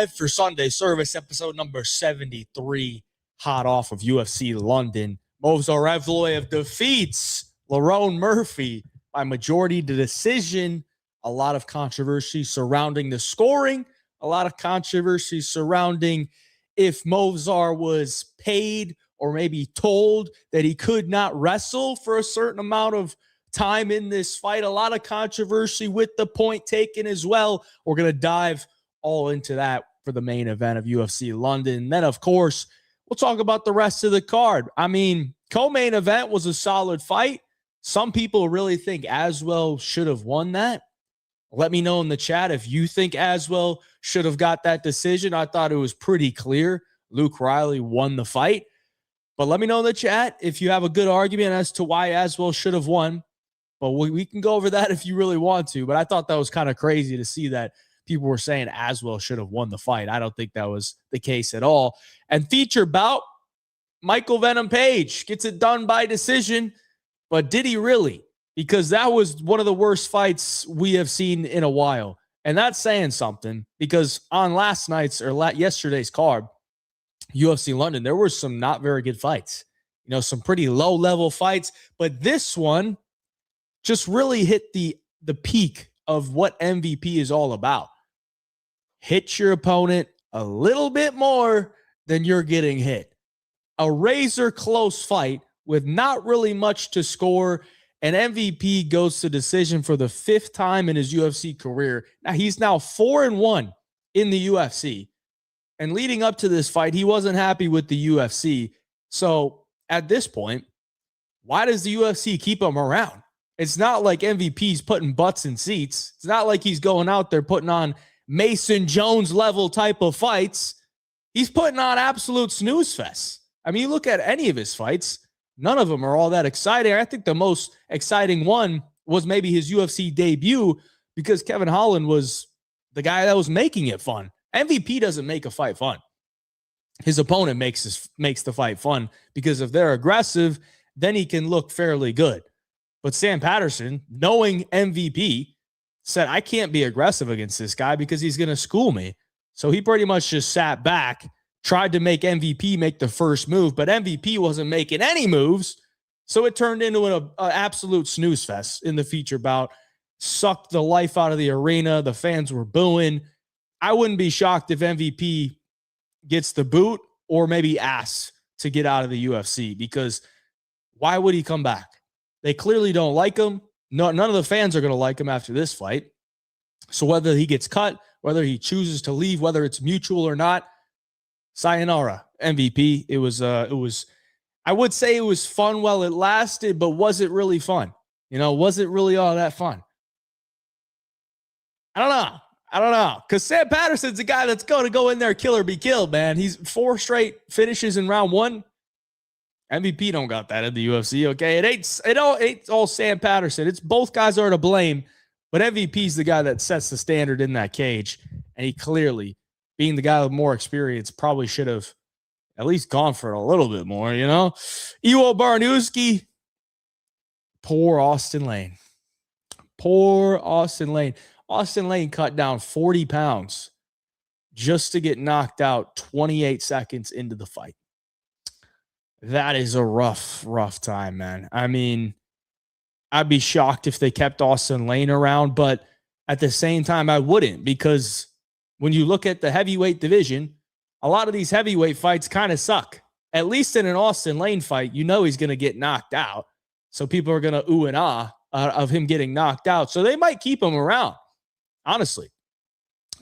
live for Sunday Service, episode number 73, hot off of UFC London. Movsar Evloev defeats Lerone Murphy by majority decision. A lot of controversy surrounding the scoring, a lot of controversy surrounding if Movsar was paid or maybe told that he could not wrestle for a certain amount of time in this fight. A lot of controversy with the point taken as well. We're going to dive all into that for the main event of UFC London. And then, of course, we'll talk about the rest of the card. I mean, co-main event was a solid fight. Some people really think Aswell should have won that. Let me know in the chat if you think Aswell should have got that decision. I thought it was pretty clear. Luke Riley won the fight. But let me know in the chat if you have a good argument as to why Aswell should have won. But we can go over that if you really want to. But I thought that was kind of crazy to see that people were saying Aswell should have won the fight. I don't think that was the case at all. And feature bout, Michael Venom Page gets it done by decision. But did he really? Because that was one of the worst fights we have seen in a while. And that's saying something, because on last night's or yesterday's card, UFC London, there were some not very good fights. You know, some pretty low-level fights. But this one just really hit the peak of what MVP is all about. Hit your opponent a little bit more than you're getting hit. A razor-close fight with not really much to score. And MVP goes to decision for the 5th time in his UFC career. Now, he's now 4-1 in the UFC. And leading up to this fight, he wasn't happy with the UFC. So, at this point, why does the UFC keep him around? It's not like MVP's putting butts in seats. It's not like he's going out there putting on Mason Jones level type of fights. He's putting on absolute snooze fest. I mean, you look at any of his fights, none of them are all that exciting. I think the most exciting one was maybe his UFC debut, because Kevin Holland was the guy that was making it fun. MVP doesn't make a fight fun. His opponent makes the fight fun, because if they're aggressive, then he can look fairly good. But Sam Patterson, knowing MVP, said, I can't be aggressive against this guy because he's going to school me. So he pretty much just sat back, tried to make MVP make the first move, but MVP wasn't making any moves. So it turned into an absolute snooze fest in the feature bout. Sucked the life out of the arena. The fans were booing. I wouldn't be shocked if MVP gets the boot or maybe asks to get out of the UFC, because why would he come back? They clearly don't like him. No, none of the fans are going to like him after this fight. So whether he gets cut, whether he chooses to leave, whether it's mutual or not, sayonara, MVP. It was, I would say it was fun while it lasted, but was it really fun? You know, was it really all that fun? I don't know. Because Sam Patterson's a guy that's going to go in there, kill or be killed, man. He's 4 straight finishes in round 1. MVP don't got that in the UFC, okay? It ain't all Sam Patterson. It's both guys are to blame, but MVP's the guy that sets the standard in that cage. And he clearly, being the guy with more experience, probably should have at least gone for it a little bit more, you know? Iwo Barnowski, poor Austin Lane. Poor Austin Lane. Austin Lane cut down 40 pounds just to get knocked out 28 seconds into the fight. That is a rough time, man. I mean, I'd be shocked if they kept Austin Lane around, but at the same time, I wouldn't, because when you look at the heavyweight division, a lot of these heavyweight fights kind of suck. At least in an Austin Lane fight, you know he's going to get knocked out. So people are going to ooh and ah of him getting knocked out. So they might keep him around, honestly.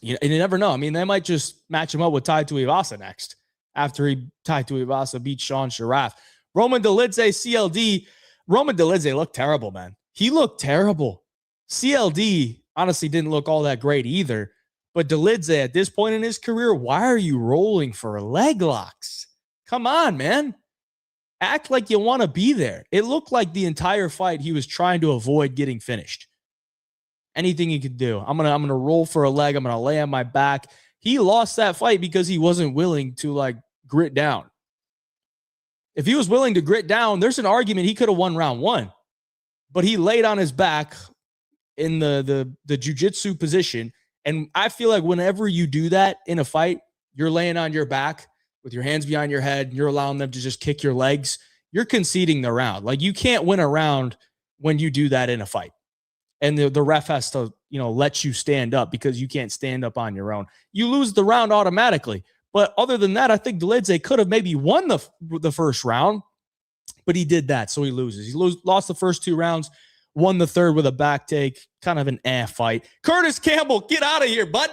You never know. I mean, they might just match him up with Tai Tuivasa next, after Tai Tuivasa beat Sean Sharaf. Roman Dolidze, CLD. Roman Dolidze looked terrible, man. He looked terrible. CLD honestly didn't look all that great either. But Dolidze, at this point in his career, why are you rolling for leg locks? Come on, man. Act like you want to be there. It looked like the entire fight he was trying to avoid getting finished. Anything he could do. I'm gonna roll for a leg. I'm gonna lay on my back. He lost that fight because he wasn't willing to grit down. If he was willing to grit down, there's an argument he could have won round 1. But he laid on his back in the jiu-jitsu position And I feel like whenever you do that in a fight, you're laying on your back with your hands behind your head, and you're allowing them to just kick your legs. You're conceding the round. Like, you can't win a round when you do that in a fight. And the ref has to, let you stand up because you can't stand up on your own. You lose the round automatically. But other than that, I think Dolidze could have maybe won the first round, but he did that, so he loses. He lost the first 2 rounds, won the third with a back take, kind of an fight. Curtis Campbell, get out of here, bud.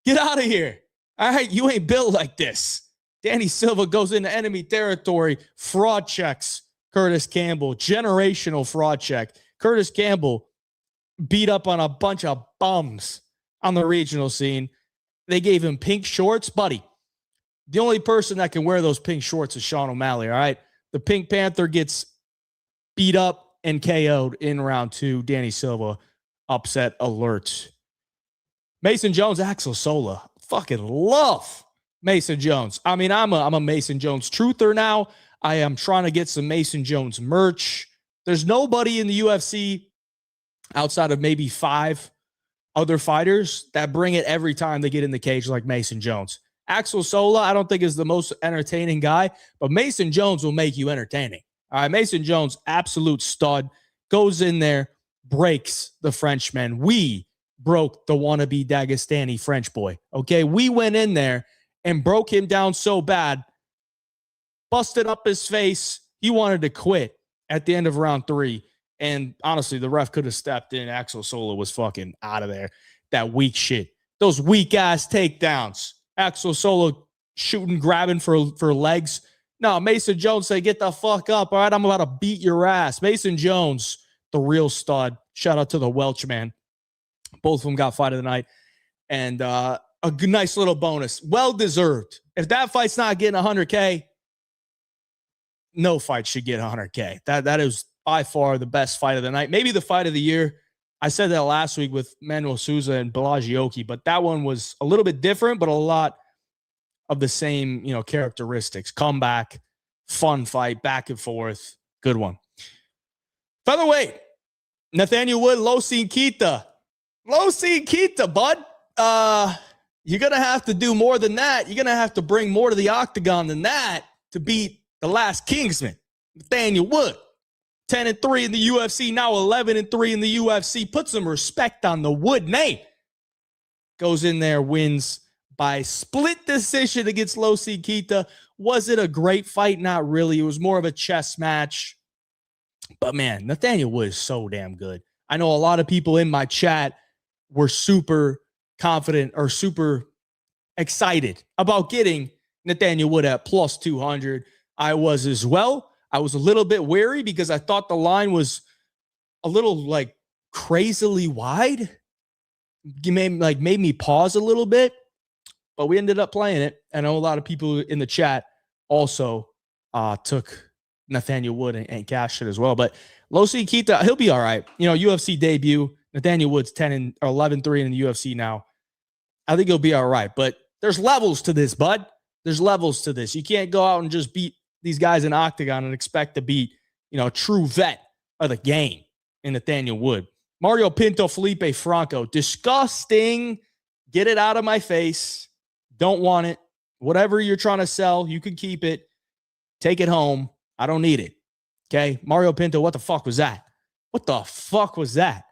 Get out of here. All right, you ain't built like this. Danny Silva goes into enemy territory, fraud checks Curtis Campbell, generational fraud check. Curtis Campbell beat up on a bunch of bums on the regional scene. They gave him pink shorts, buddy. The only person that can wear those pink shorts is Sean O'Malley, all right? The Pink Panther gets beat up and KO'd in round 2. Danny Silva, upset alert. Mason Jones, Axel Sola. Fucking love Mason Jones. I mean, I'm a Mason Jones truther now. I am trying to get some Mason Jones merch. There's nobody in the UFC outside of maybe 5 other fighters that bring it every time they get in the cage like Mason Jones. Axel Sola, I don't think is the most entertaining guy, but Mason Jones will make you entertaining. All right, Mason Jones, absolute stud, goes in there, breaks the Frenchman. We broke the wannabe Dagestani French boy, okay? We went in there and broke him down so bad, busted up his face. He wanted to quit at the end of round 3, and honestly, the ref could have stepped in. Axel Sola was fucking out of there. That weak shit. Those weak-ass takedowns. Axel Sola shooting, grabbing for legs. No, Mason Jones say, get the fuck up. All right, I'm about to beat your ass. Mason Jones, the real stud. Shout out to the Welch man. Both of them got fight of the night. And a nice little bonus. Well-deserved. If that fight's not getting 100K, no fight should get 100K. That is by far the best fight of the night. Maybe the fight of the year. I said that last week with Manuel Souza and Belagioki, but that one was a little bit different, but a lot of the same, characteristics. Comeback, fun fight, back and forth. Good one. Featherweight, Nathaniel Wood, Losin Kita. Losin Kita, bud. You're going to have to do more than that. You're going to have to bring more to the octagon than that to beat the last Kingsman, Nathaniel Wood. 10-3 in the UFC, now 11-3 in the UFC. Put some respect on the Wood name. Goes in there, wins by split decision against Losi Kita. Was it a great fight? Not really. It was more of a chess match. But man, Nathaniel Wood is so damn good. I know a lot of people in my chat were super confident or super excited about getting Nathaniel Wood at plus 200. I was as well. I was a little bit wary because I thought the line was a little crazily wide. It made me pause a little bit, but we ended up playing it. I know a lot of people in the chat also took Nathaniel Wood and cashed it as well. But Losi Kita, he'll be all right. UFC debut. Nathaniel Wood's 11-3 in the UFC now. I think he'll be all right. But there's levels to this, bud. There's levels to this. You can't go out and just beat these guys in octagon and expect to beat, a true vet of the game in Nathaniel Wood. Mario Pinto, Felipe Franco. Disgusting. Get it out of my face. Don't want it. Whatever you're trying to sell, you can keep it. Take it home. I don't need it. Okay? Mario Pinto, what the fuck was that? What the fuck was that?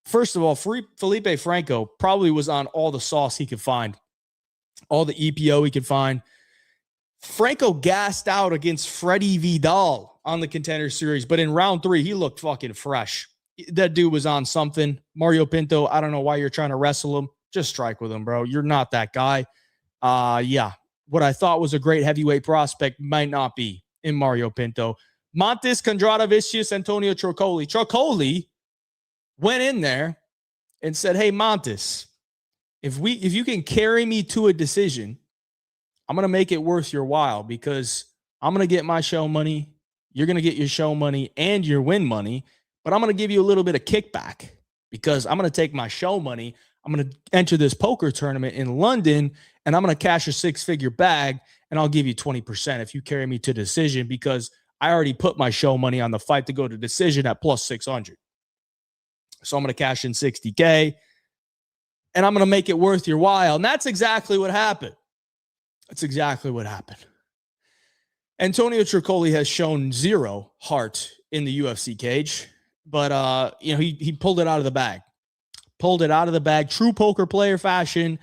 First of all, Felipe Franco probably was on all the sauce he could find. All the EPO he could find. Franco gassed out against Freddie Vidal on the Contender Series, but in round 3, he looked fucking fresh. That dude was on something. Mario Pinto, I don't know why you're trying to wrestle him. Just strike with him, bro. You're not that guy. What I thought was a great heavyweight prospect might not be in Mario Pinto. Montes Kondratovicius, Antonio Trocoli. Trocoli went in there and said, hey, Montes, if you can carry me to a decision, I'm going to make it worth your while because I'm going to get my show money. You're going to get your show money and your win money, but I'm going to give you a little bit of kickback because I'm going to take my show money. I'm going to enter this poker tournament in London and I'm going to cash a 6-figure bag and I'll give you 20% if you carry me to decision because I already put my show money on the fight to go to decision at plus 600. So I'm going to cash in $60K. and I'm going to make it worth your while. And that's exactly what happened. That's exactly what happened. Antonio Tricoli has shown zero heart in the UFC cage, but he pulled it out of the bag. Pulled it out of the bag. True poker player fashion.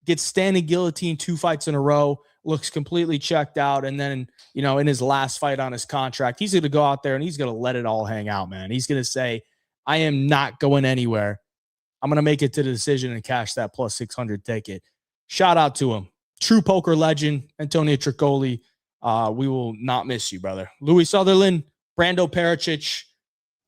Gets standing guillotine 2 fights in a row. Looks completely checked out. And then, in his last fight on his contract, he's going to go out there and he's going to let it all hang out, man. He's going to say, I am not going anywhere. I'm going to make it to the decision and cash that plus 600 ticket. Shout out to him. True poker legend, Antonio Tricoli. We will not miss you, brother. Louis Sutherland, Brando Pericic.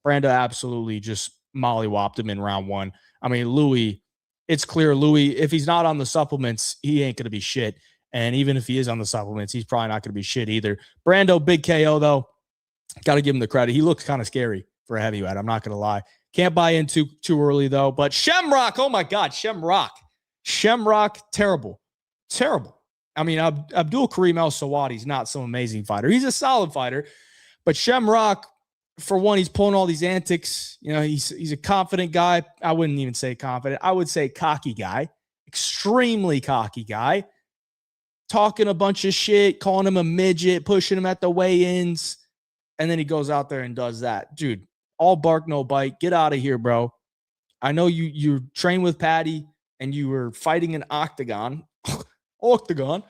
Brando absolutely just mollywopped him in round 1. I mean, Louis, it's clear Louis, if he's not on the supplements, he ain't going to be shit. And even if he is on the supplements, he's probably not going to be shit either. Brando, big KO, though. Got to give him the credit. He looks kind of scary for a heavyweight. I'm not going to lie. Can't buy in too early, though. But Shamrock, oh, my God, Shamrock. Shamrock, terrible. Terrible. I mean, Abdul Karim El-Sawadi's not some amazing fighter. He's a solid fighter. But Shamrock, for one, he's pulling all these antics. He's a confident guy. I wouldn't even say confident. I would say cocky guy. Extremely cocky guy. Talking a bunch of shit, calling him a midget, pushing him at the weigh-ins. And then he goes out there and does that. Dude, all bark, no bite. Get out of here, bro. I know you trained with Patty and you were fighting an octagon. Octagon.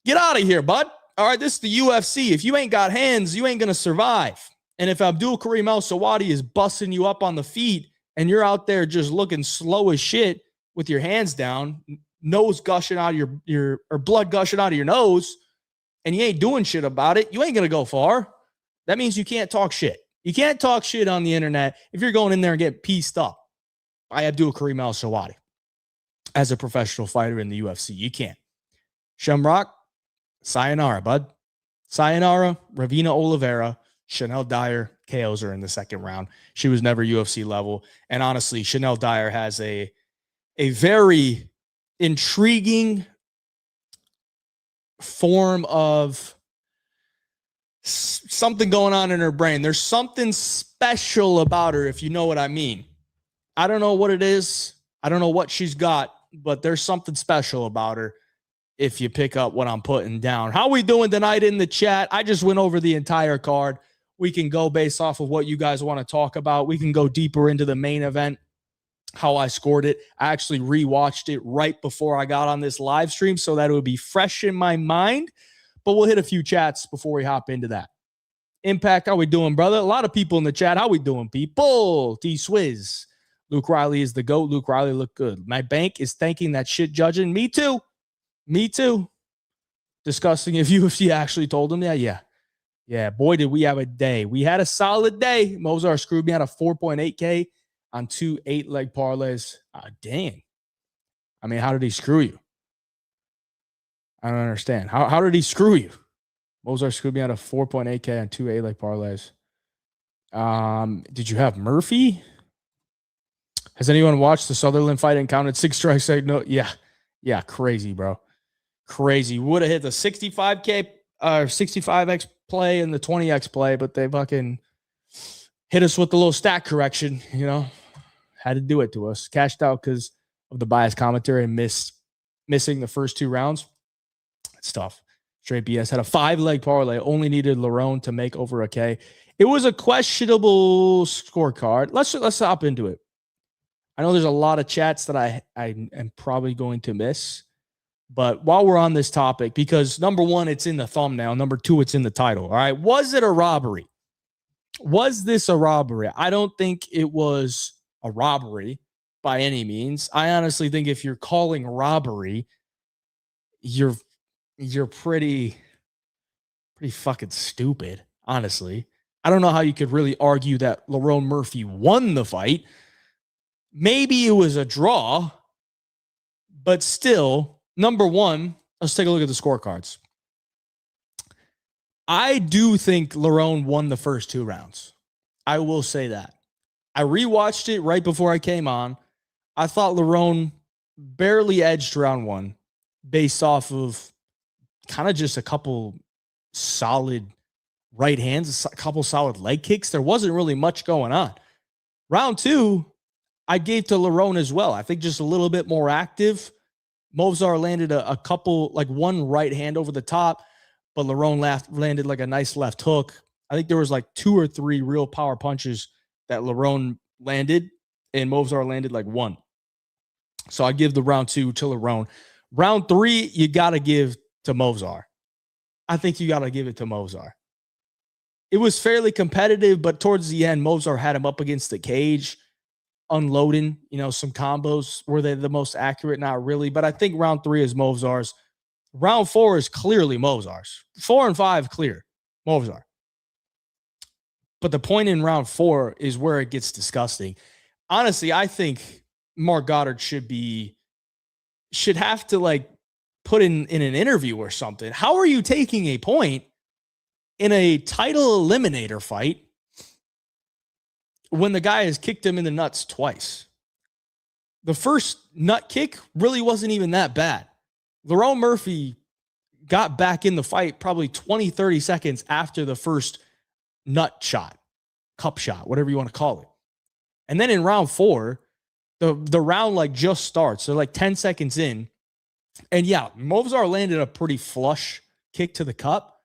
Get out of here, bud. All right, this is the UFC. If you ain't got hands, you ain't going to survive. And if Abdul Karim El-Sawadi is busting you up on the feet and you're out there just looking slow as shit with your hands down, nose gushing out of or blood gushing out of your nose, and you ain't doing shit about it, you ain't going to go far. That means you can't talk shit. You can't talk shit on the internet if you're going in there and getting pieced up by Abdul Karim El-Sawadi as a professional fighter in the UFC. You can't. Shamrock, sayonara, bud. Sayonara, Ravina Oliveira, Chanel Dyer KOs her in the second round. She was never UFC level. And honestly, Chanel Dyer has a very intriguing form of something going on in her brain. There's something special about her, if you know what I mean. I don't know what it is. I don't know what she's got, but there's something special about her if you pick up what I'm putting down. How we doing tonight in the chat? I just went over the entire card. We can go based off of what you guys want to talk about. We can go deeper into the main event, how I scored it. I actually rewatched it right before I got on this live stream so that it would be fresh in my mind. But we'll hit a few chats before we hop into that. Impact, how we doing, brother? A lot of people in the chat. How we doing, people? T-Swizz. Luke Riley is the GOAT. Luke Riley looked good. My bank is thanking that shit judging. Me too. Me too. Discussing if UFC actually told him that. Yeah, boy, did we have a day. We had a solid day. Mozart screwed me out of 4.8K on 2 8-leg parlays. Dang. I mean, how did he screw you? I don't understand. How did he screw you? Mozart screwed me out of 4.8K on 2 8-leg parlays. Did you have Murphy? Has anyone watched the Sutherland fight and counted 6 strikes? No. Yeah, crazy, bro. Crazy. Would have hit the 65K or 65X play and the 20X play, but they fucking hit us with the little stat correction, had to do it to us. Cashed out because of the biased commentary and missing the first 2 rounds. It's tough. Straight BS. Had a 5-leg parlay. Only needed Lerone to make over a K. It was a questionable scorecard. Let's hop into it. I know there's a lot of chats that I am probably going to miss. But while we're on this topic, because number 1, it's in the thumbnail. Number 2, it's in the title. All right. Was it a robbery? Was this a robbery? I don't think it was a robbery by any means. I honestly think if you're calling robbery, you're pretty fucking stupid, honestly. I don't know how you could really argue that Lerone Murphy won the fight. Maybe it was a draw, but still, number 1, let's take a look at the scorecards. I do think Lerone won the first 2 rounds. I will say that. I rewatched it right before I came on. I thought Lerone barely edged round 1 based off of kind of just a couple solid right hands, a couple solid leg kicks. There wasn't really much going on. Round 2, I gave to Lerone as well. I think just a little bit more active. Movsar landed a couple, like one right hand over the top, but Lerone landed like a nice left hook. I think there was like 2 or 3 real power punches that Lerone landed, and Movsar landed like 1. So I give the round 2 to Lerone. Round 3, you got to give to Movsar. I think you got to give it to Movsar. It was fairly competitive, but towards the end, Movsar had him up against the cage, unloading, some combos. Were they the most accurate? Not really, but I think round 3 is Movsar's. Round 4 is clearly Movsar's. 4 and 5, clear. Movsar. But the point in round 4 is where it gets disgusting. Honestly, I think Marc Goddard should have to like put in an interview or something. How are you taking a point in a title eliminator fight when the guy has kicked him in the nuts twice? The first nut kick really wasn't even that bad. Lerone Murphy got back in the fight probably 20, 30 seconds after the first nut shot, cup shot, whatever you want to call it. And then in round 4, the round like just starts. So like 10 seconds in. And yeah, Movsar landed a pretty flush kick to the cup.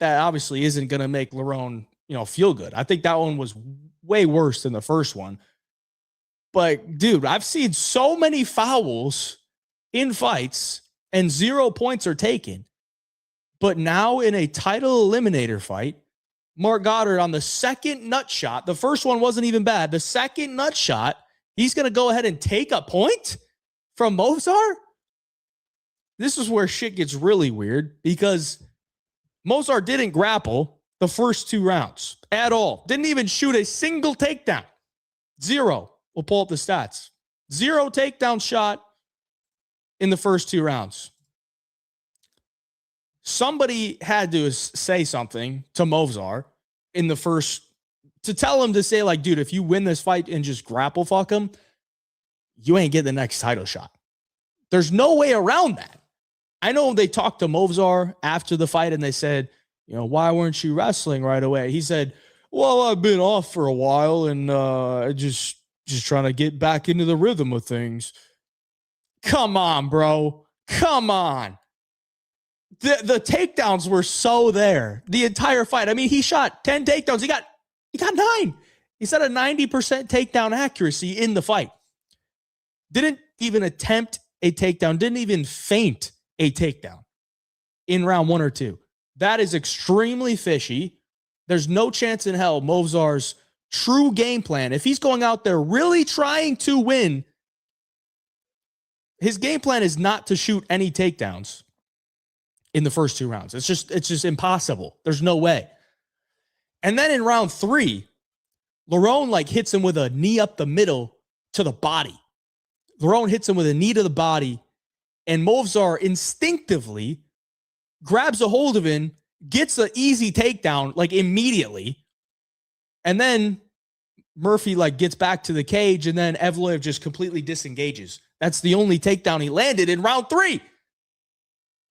That obviously isn't going to make Lerone, feel good. I think that one was way worse than the first one. But dude, I've seen so many fouls in fights and 0 points are taken. But now in a title eliminator fight, Marc Goddard on the second nut shot, the first one wasn't even bad. The second nut shot, he's going to go ahead and take a point from Movsar? This is where shit gets really weird because Movsar didn't grapple the first 2 rounds at all. Didn't even shoot a single takedown. 0. We'll pull up the stats. 0 takedown shot in the first 2 rounds. Somebody had to say something to Movsar in the first to tell him to say, like, dude, if you win this fight and just grapple fuck him, you ain't get the next title shot. There's no way around that. I know they talked to Movsar after the fight and they said, why weren't you wrestling right away? He said, well, I've been off for a while and just trying to get back into the rhythm of things. Come on, bro. Come on. The takedowns were so there the entire fight. I mean, he shot 10 takedowns. He got 9. He's at a 90% takedown accuracy in the fight. Didn't even attempt a takedown. Didn't even feint a takedown in round 1 or 2. That is extremely fishy. There's no chance in hell Movsar's true game plan, if he's going out there really trying to win, his game plan is not to shoot any takedowns in the first 2 rounds. It's just impossible. There's no way. And then in round 3, Lerone hits him with a knee up the middle to the body. Lerone hits him with a knee to the body, and Movsar instinctively grabs a hold of him, gets an easy takedown immediately, and then Murphy gets back to the cage, and then Evloev just completely disengages. That's the only takedown he landed in round 3.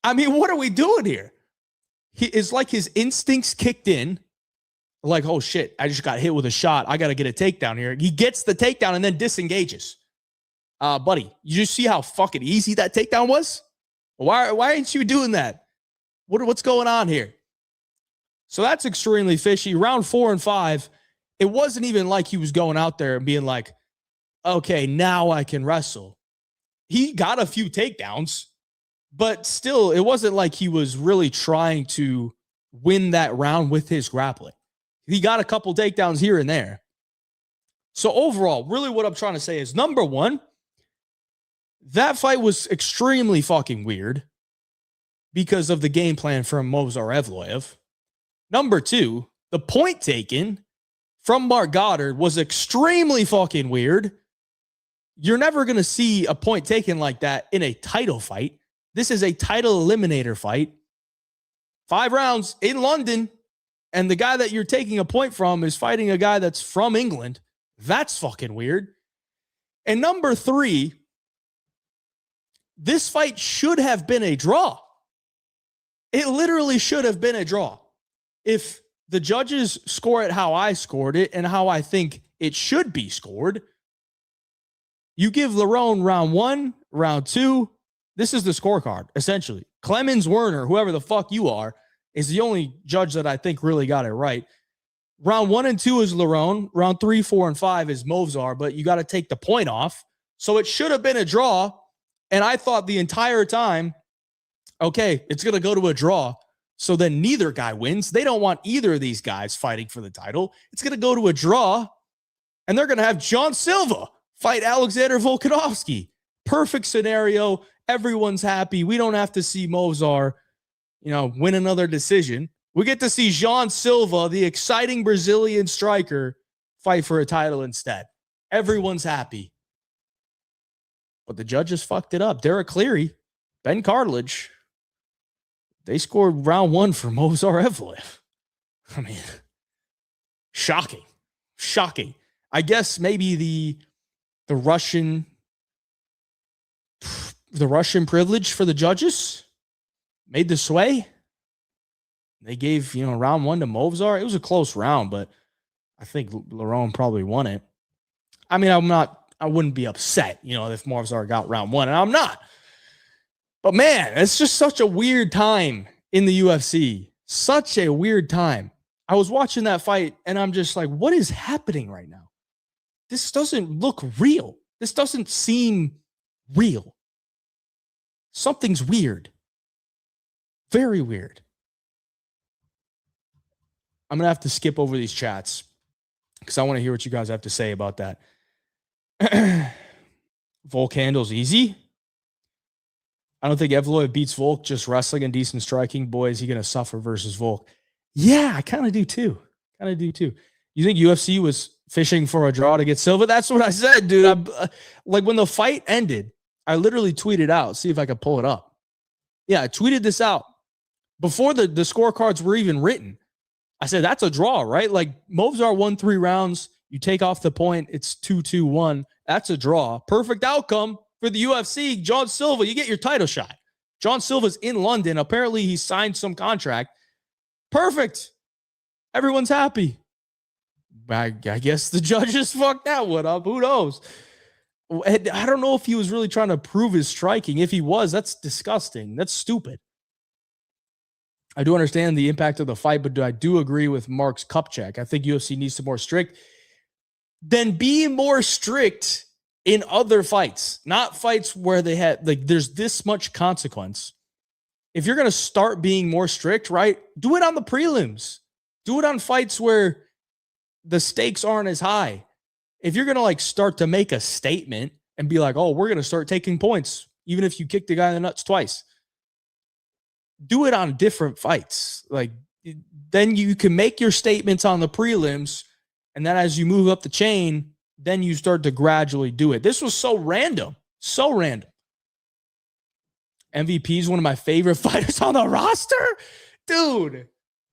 I mean, what are we doing here? It's like his instincts kicked in. Oh shit, I just got hit with a shot. I got to get a takedown here. He gets the takedown and then disengages. Buddy, you just see how fucking easy that takedown was? Why aren't you doing that? What's going on here? So that's extremely fishy. Round 4 and 5, it wasn't even like he was going out there and being like, okay, now I can wrestle. He got a few takedowns, but still, it wasn't like he was really trying to win that round with his grappling. He got a couple takedowns here and there. So overall, really what I'm trying to say is, number 1, that fight was extremely fucking weird because of the game plan from Movsar Evloev. Number 2, the point taken from Marc Goddard was extremely fucking weird. You're never going to see a point taken like that in a title fight. This is a title eliminator fight. 5 rounds in London, and the guy that you're taking a point from is fighting a guy that's from England. That's fucking weird. And number 3, this fight should have been a draw. It literally should have been a draw. If the judges score it how I scored it and how I think it should be scored, You give Lerone round 1, round 2. This is the scorecard, essentially. Clemens Werner, whoever the fuck you are, is the only judge that I think really got it right. Round 1 and 2 is Lerone. Round 3, 4, and 5 is Movzar, but you got to take the point off. So it should have been a draw. And I thought the entire time, okay, it's going to go to a draw. So then neither guy wins. They don't want either of these guys fighting for the title. It's going to go to a draw. And they're going to have John Silva fight Alexander Volkanovski. Perfect scenario. Everyone's happy. We don't have to see Movzar, win another decision. We get to see John Silva, the exciting Brazilian striker, fight for a title instead. Everyone's happy. But the judges fucked it up. Derek Cleary, Ben Cartilage, they scored round 1 for Movzar Evloev. I mean, shocking. Shocking. I guess maybe the Russian privilege for the judges made the sway. They gave, round 1 to Movzar. It was a close round, but I think Lerone probably won it. I mean, I wouldn't be upset, if Movzar got round 1, and I'm not. But man, it's just such a weird time in the UFC. Such a weird time. I was watching that fight, and I'm just like, what is happening right now? This doesn't look real. This doesn't seem real. Something's weird. Very weird. I'm going to have to skip over these chats because I want to hear what you guys have to say about that. Volk handles easy. I don't think Evloev beats Volk, just wrestling and decent striking. Boy, is he going to suffer versus Volk. Yeah, I kind of do too. You think UFC was fishing for a draw to get Silva? That's what I said, dude. Like when the fight ended, I literally tweeted out, see if I could pull it up. Yeah, I tweeted this out before the scorecards were even written. I said, that's a draw, right? Like Movzar won 3 rounds. You take off the point. It's 2-2-1. That's a draw. Perfect outcome for the UFC. John Silva, you get your title shot. John Silva's in London. Apparently he signed some contract. Perfect. Everyone's happy. I guess the judges fucked that one up. Who knows? I don't know if he was really trying to prove his striking. If he was, that's disgusting. That's stupid. I do understand the impact of the fight, but I do agree with Mark's cup check. I think UFC needs to be more strict. Then be more strict in other fights, not fights where they had, there's this much consequence. If you're going to start being more strict, right, do it on the prelims. Do it on fights where the stakes aren't as high. If you're going to start to make a statement and be like, oh, we're going to start taking points, even if you kick the guy in the nuts twice, do it on different fights. Then you can make your statements on the prelims. And then as you move up the chain, then you start to gradually do it. This was so random. So random. MVP is one of my favorite fighters on the roster. Dude,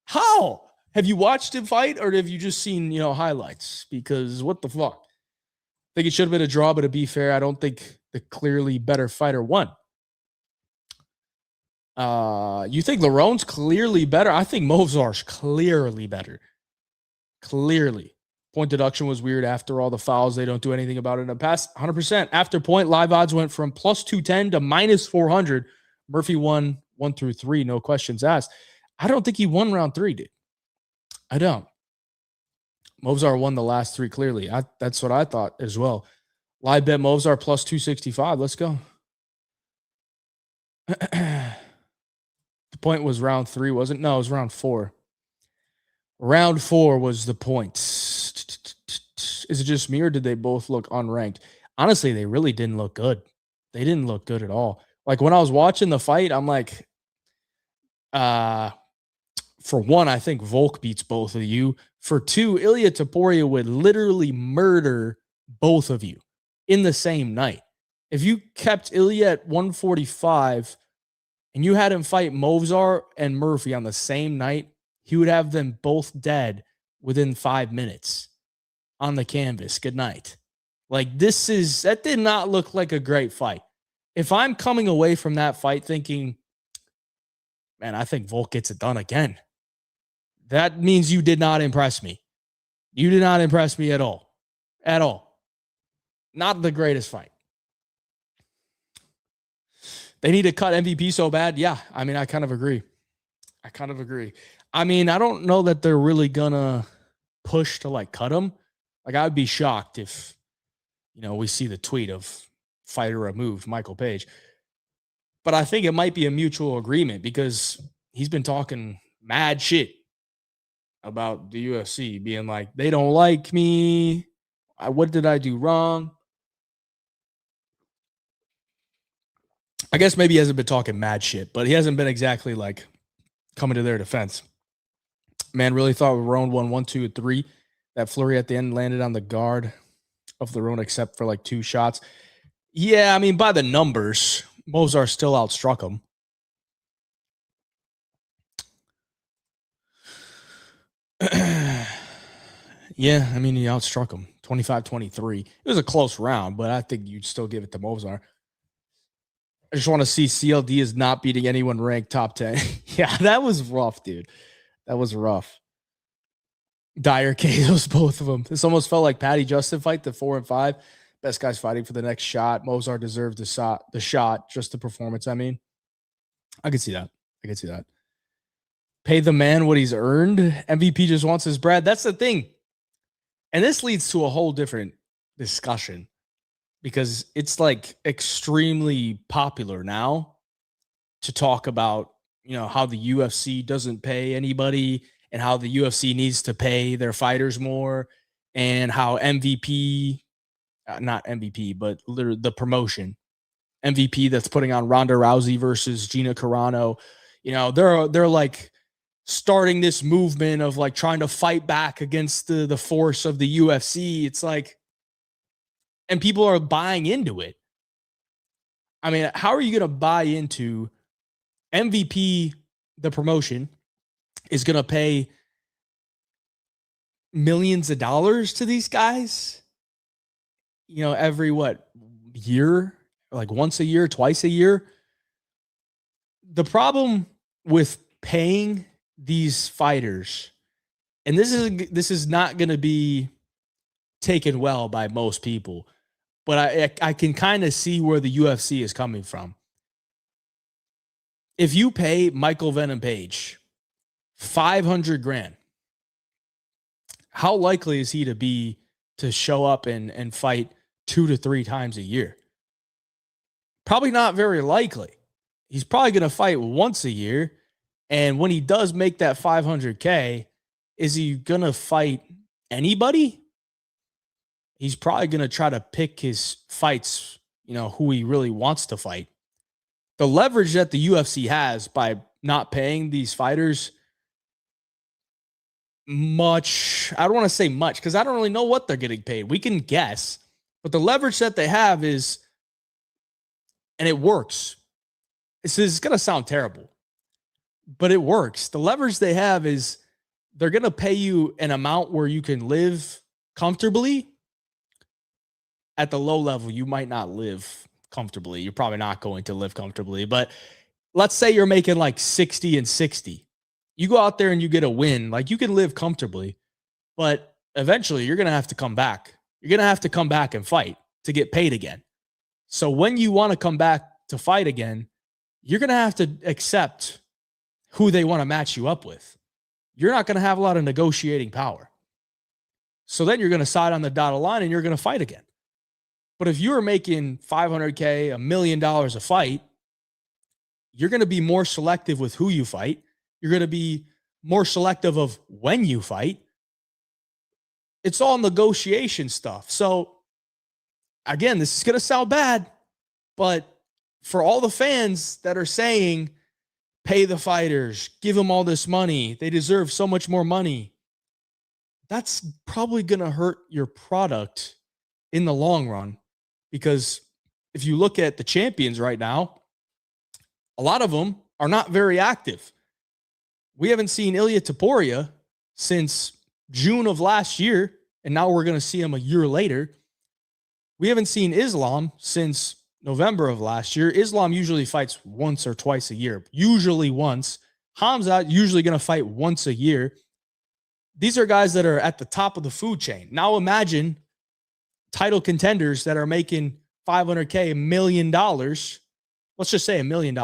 how? Have you watched him fight or have you just seen, highlights? Because what the fuck? I think it should have been a draw, but to be fair, I don't think the clearly better fighter won. You think Lerone's clearly better? I think Movzar's clearly better. Clearly. Point deduction was weird after all the fouls. They don't do anything about it in the past. 100%. After point, live odds went from plus 210 to minus 400. Murphy won 1 through 3. No questions asked. I don't think he won round 3, dude. I don't. Movzar won the last 3 clearly. That's what I thought as well. Live bet Movzar plus 265. Let's go. The point was round 3, wasn't it? No, it was round 4. Round 4 was the point. Is it just me or did they both look unranked? Honestly, they really didn't look good. They didn't look good at all. Like when I was watching the fight, I'm like, for one, I think Volk beats both of you. For two, Ilia Topuria would literally murder both of you in the same night. If you kept Ilia at 145 and you had him fight Movzar and Murphy on the same night, he would have them both dead within 5 minutes on the canvas. Good night. That did not look like a great fight. If I'm coming away from that fight thinking, man, I think Volk gets it done again, that means you did not impress me. You did not impress me at all. At all. Not the greatest fight. They need to cut MVP so bad. Yeah, I mean, I kind of agree. I mean, I don't know that they're really gonna push to like cut him. Like, I'd be shocked if, we see the tweet of fighter removed Michael Page. But I think it might be a mutual agreement because he's been talking mad shit about the UFC, being like, they don't like me. What did I do wrong? I guess maybe he hasn't been talking mad shit, but he hasn't been exactly like coming to their defense. Man, really thought Lerone won 1, 2, and 3. That flurry at the end landed on the guard of Lerone, except for like 2 shots. Yeah, I mean, by the numbers, Mozart still outstruck him. Yeah, I mean, he outstruck him 25-23. It was a close round, but I think you'd still give it to Mozart. I just want to see CLD is not beating anyone ranked top 10. Yeah, that was rough, dude. That was rough. Dire KOs, both of them. This almost felt like Patty Justin fight, the 4 and 5. Best guys fighting for the next shot. Mozart deserved the shot, just the performance. I mean, I could see that. Pay the man what he's earned. MVP just wants his bread. That's the thing. And this leads to a whole different discussion because it's like extremely popular now to talk about, how the UFC doesn't pay anybody and how the UFC needs to pay their fighters more and how MVP, not MVP, but literally the promotion, MVP that's putting on Ronda Rousey versus Gina Carano, they're like starting this movement of like trying to fight back against the force of the UFC. It's like, and people are buying into it. I mean, how are you going to buy into MVP, the promotion, is going to pay millions of dollars to these guys? Every year? Like once a year, twice a year? The problem with paying these fighters, and this is not going to be taken well by most people, but I can kind of see where the UFC is coming from. If you pay Michael Venom Page $500,000, how likely is he to show up and fight 2 to 3 times a year? Probably not very likely. He's probably going to fight once a year. And when he does make that $500K, is he going to fight anybody? He's probably going to try to pick his fights, who he really wants to fight. The leverage that the UFC has by not paying these fighters much, I don't want to say much because I don't really know what they're getting paid. We can guess, but the leverage that they have is, and it works. This is going to sound terrible, but it works. The leverage they have is they're going to pay you an amount where you can live comfortably. At the low level, you might not live comfortably. You're probably not going to live comfortably, but let's say you're making like 60 and 60. You go out there and you get a win. Like, you can live comfortably, but eventually you're going to have to come back. You're going to have to come back and fight to get paid again. So when you want to come back to fight again, you're going to have to accept who they want to match you up with. You're not going to have a lot of negotiating power. So then you're going to side on the dotted line and you're going to fight again. But if you're making $500K, $1 million a fight, you're going to be more selective with who you fight. You're going to be more selective of when you fight. It's all negotiation stuff. So again, this is going to sound bad, but for all the fans that are saying, pay the fighters, give them all this money, they deserve so much more money, that's probably going to hurt your product in the long run. Because if you look at the champions right now, a lot of them are not very active. We haven't seen Ilya Topuria since June of last year, and now we're going to see him a year later. We haven't seen Islam since November of last year. Islam usually fights once or twice a year, usually once. Hamza usually going to fight once a year. These are guys that are at the top of the food chain. Now imagine title contenders that are making $500K, $1 million let's just say $1 million.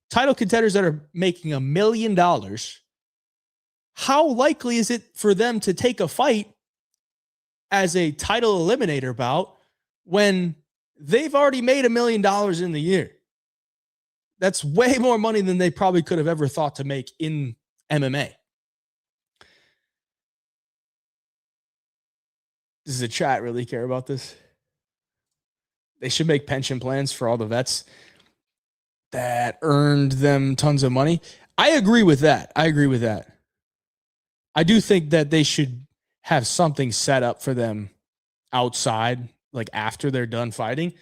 Title contenders that are making $1 million, how likely is it for them to take a fight as a title eliminator bout when they've already made $1 million in the year? That's way more money than they probably could have ever thought to make in MMA. Does the chat really care about this? They should make pension plans for all the vets that earned them tons of money. I agree with that. I do think that they should have something set up for them outside, like after they're done fighting.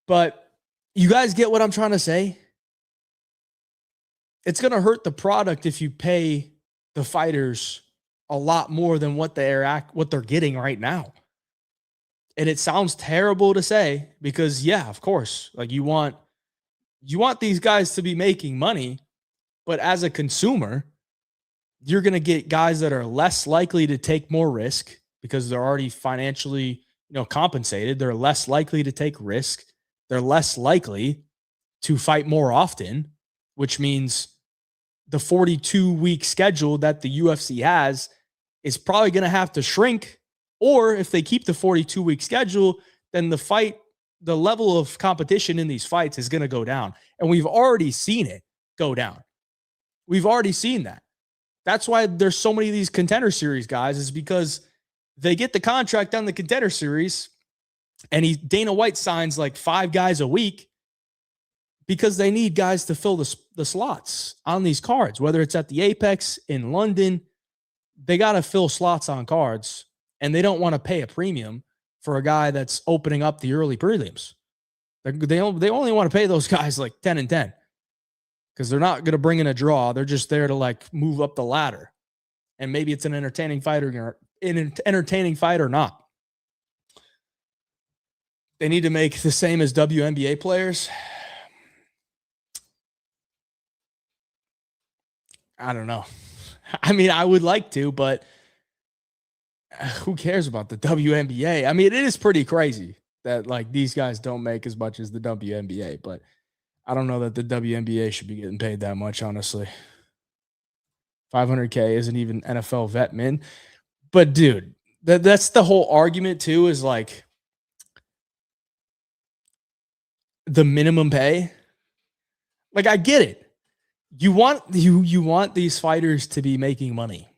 But you guys get what I'm trying to say? It's going to hurt the product if you pay the fighters a lot more than what they're getting right now. And it sounds terrible to say because, yeah, of course, like you want these guys to be making money, but as a consumer, you're going to get guys that are less likely to take more risk because they're already financially, compensated. They're less likely to take risk. They're less likely to fight more often, which means the 42-week schedule that the UFC has is probably going to have to shrink. Or if they keep the 42-week schedule, then the level of competition in these fights is going to go down. And we've already seen it go down. We've already seen that. That's why there's so many of these contender series guys, is because they get the contract on the contender series and Dana White signs like 5 guys a week because they need guys to fill the slots on these cards, whether it's at the Apex, in London. They got to fill slots on cards, and they don't want to pay a premium for a guy that's opening up the early prelims. They only want to pay those guys like 10 and 10 because they're not going to bring in a draw. They're just there to like move up the ladder. And maybe it's an entertaining fight or not. They need to make the same as WNBA players. I don't know. I mean, I would like to, but who cares about the WNBA? I mean, it is pretty crazy that like these guys don't make as much as the WNBA, but I don't know that the WNBA should be getting paid that much, honestly. $500K isn't even NFL vet min. But dude, that's the whole argument too, is like the minimum pay. Like, I get it. You want these fighters to be making money.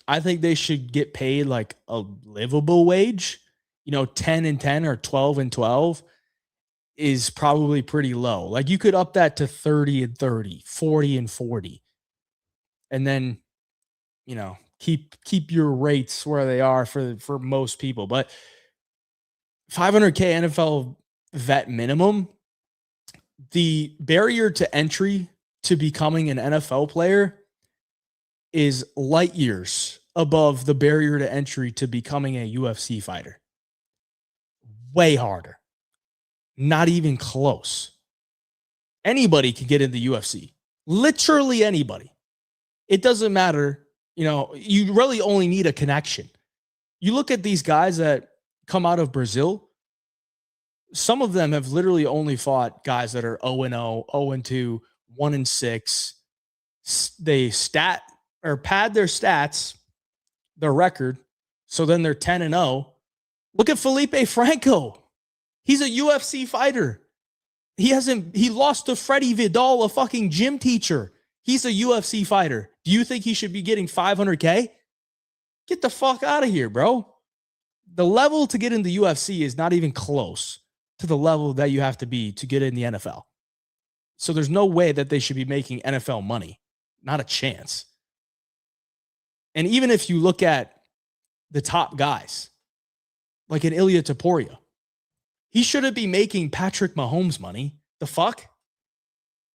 I think they should get paid like a livable wage. 10 and 10 or 12 and 12 is probably pretty low. Like, you could up that to 30 and 30, 40 and 40. And then, keep your rates where they are for most people. But $500K NFL vet minimum, the barrier to entry to becoming an NFL player is light years above the barrier to entry to becoming a UFC fighter. Way harder. Not even close. Anybody can get in the UFC. Literally anybody. It doesn't matter. You really only need a connection. You look at these guys that come out of Brazil. Some of them have literally only fought guys that are 0-0, 0-2, 1-6. They pad their stats, their record, so then they're 10-0. Look at Felipe Franco. He's a UFC fighter. He lost to Freddie Vidal, a fucking gym teacher. He's a UFC fighter. Do you think he should be getting $500K? Get the fuck out of here, bro. The level to get in the UFC is not even close to the level that you have to be to get in the NFL. So there's no way that they should be making NFL money. Not a chance. And even if you look at the top guys, like an Ilya Taporia, he shouldn't be making Patrick Mahomes money. The fuck?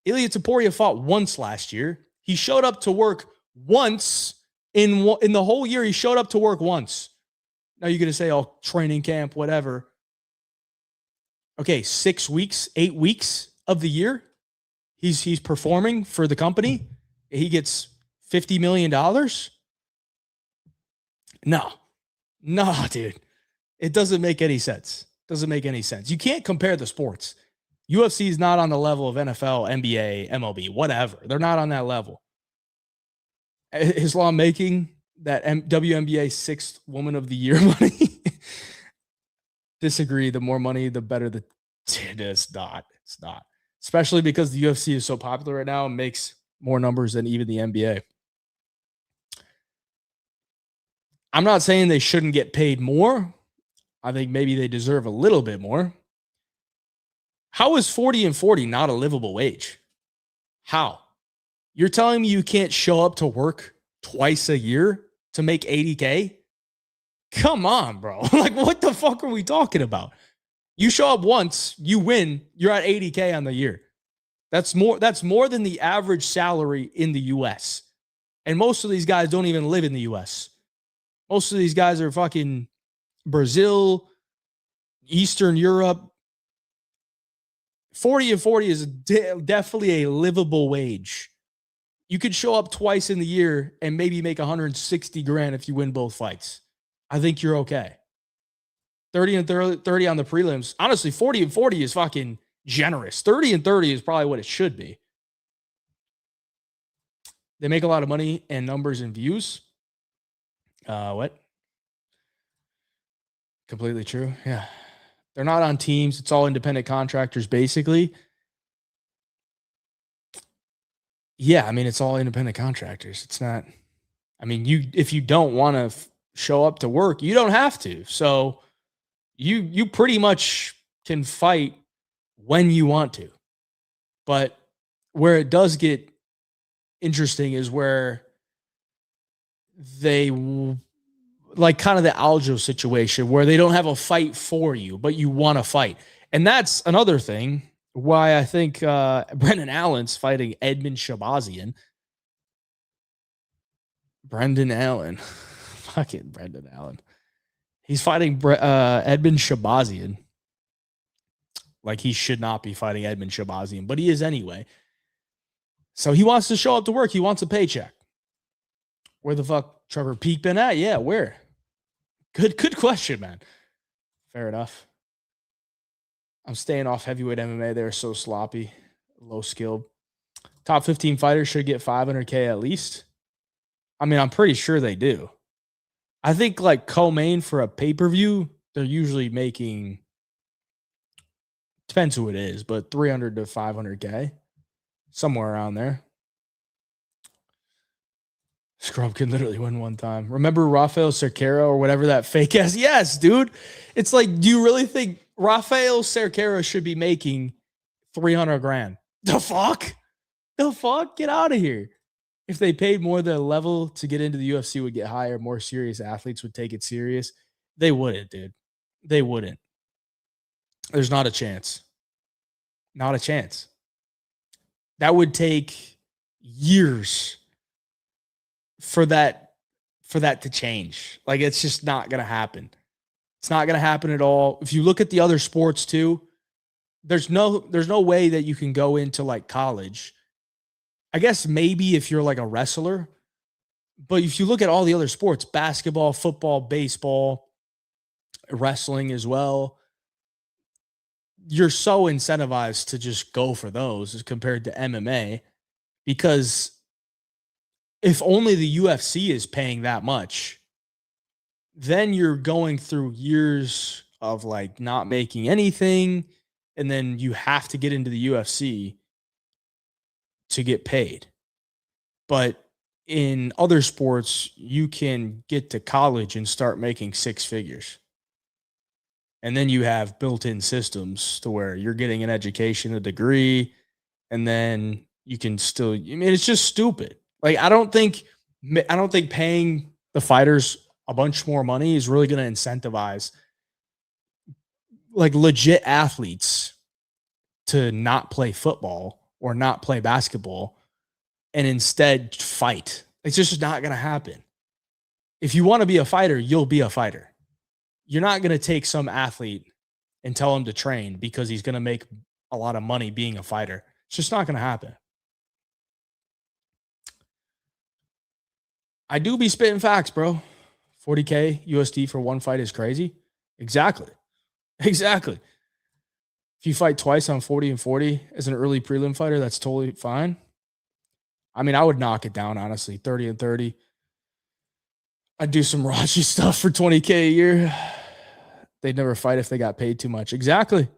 Ilya Taporia fought once last year. He showed up to work once in the whole year. He showed up to work once. Now you're going to say, oh, training camp, whatever. Okay, 6 weeks, 8 weeks of the year, he's performing for the company. He gets $50 million. No, dude. It doesn't make any sense. You can't compare the sports. UFC is not on the level of NFL, NBA, MLB, whatever. They're not on that level. Islam making that WNBA 6th Woman of the Year money. Disagree. The more money, the better. It's not. It's not. Especially because the UFC is so popular right now and makes more numbers than even the NBA. I'm not saying they shouldn't get paid more. I think maybe they deserve a little bit more. How is 40 and 40 not a livable wage? How? You're telling me you can't show up to work twice a year to make 80K? Come on, bro. Like, what the fuck are we talking about? You show up once, you win, you're at 80K on the year. That's more than the average salary in the US. And most of these guys don't even live in the US. Most of these guys are fucking Brazil, Eastern Europe. 40 and 40 is definitely a livable wage. You could show up twice in the year and maybe make 160 grand if you win both fights. I think you're okay. 30 and 30 on the prelims. Honestly, 40 and 40 is fucking generous. 30 and 30 is probably what it should be. They make a lot of money and numbers and views. What? Completely true. Yeah. They're not on teams. It's all independent contractors, basically. Yeah, I mean, it's all independent contractors. It's not, I mean, if you don't want to show up to work, you don't have to. So you pretty much can fight when you want to. But where it does get interesting is where they, like kind of the Aljo situation where they don't have a fight for you, but you want to fight. And that's another thing why I think Brendan Allen's fighting Edmund Shabazian. Brendan Allen. Fucking Brendan Allen. He's fighting Edmund Shabazian. Like he should not be fighting Edmund Shabazian, but he is anyway. So he wants to show up to work. He wants a paycheck. Where the fuck Trevor Peake been at? Yeah, where? Good question, man. Fair enough. I'm staying off heavyweight MMA. They're so sloppy, low skilled. Top 15 fighters should get 500K at least. I mean, I'm pretty sure they do. I think like co-main for a pay-per-view, they're usually making, depends who it is, but 300 to 500K, somewhere around there. Scrub can literally win one time. Remember Rafael Cerqueira or whatever that fake ass? Yes, dude. It's like, do you really think Rafael Cerqueira should be making 300 grand? The fuck? The fuck? Get out of here. If they paid more, the level to get into the UFC would get higher. More serious athletes would take it serious. They wouldn't, dude. They wouldn't. There's not a chance. Not a chance. That would take years for that to change. Like, it's just not going to happen. It's not going to happen at all. If you look at the other sports too, there's no way that you can go into like college. I guess maybe if you're like a wrestler, but if you look at all the other sports, basketball, football, baseball, wrestling as well, you're so incentivized to just go for those as compared to MMA, because if only the UFC is paying that much, then you're going through years of like not making anything. And then you have to get into the UFC to get paid. But in other sports, you can get to college and start making six figures. And then you have built-in systems to where you're getting an education, a degree, and then you can still, I mean, it's just stupid. Like, I don't think paying the fighters a bunch more money is really going to incentivize like legit athletes to not play football or not play basketball and instead fight. It's just not going to happen. If you want to be a fighter, you'll be a fighter. You're not going to take some athlete and tell him to train because he's going to make a lot of money being a fighter. It's just not going to happen. I do be spitting facts, bro. 40K USD for one fight is crazy. Exactly. If you fight twice on 40 and 40 as an early prelim fighter, that's totally fine. I mean, I would knock it down, honestly, 30 and 30. I'd do some raunchy stuff for 20K a year. They'd never fight if they got paid too much. Exactly.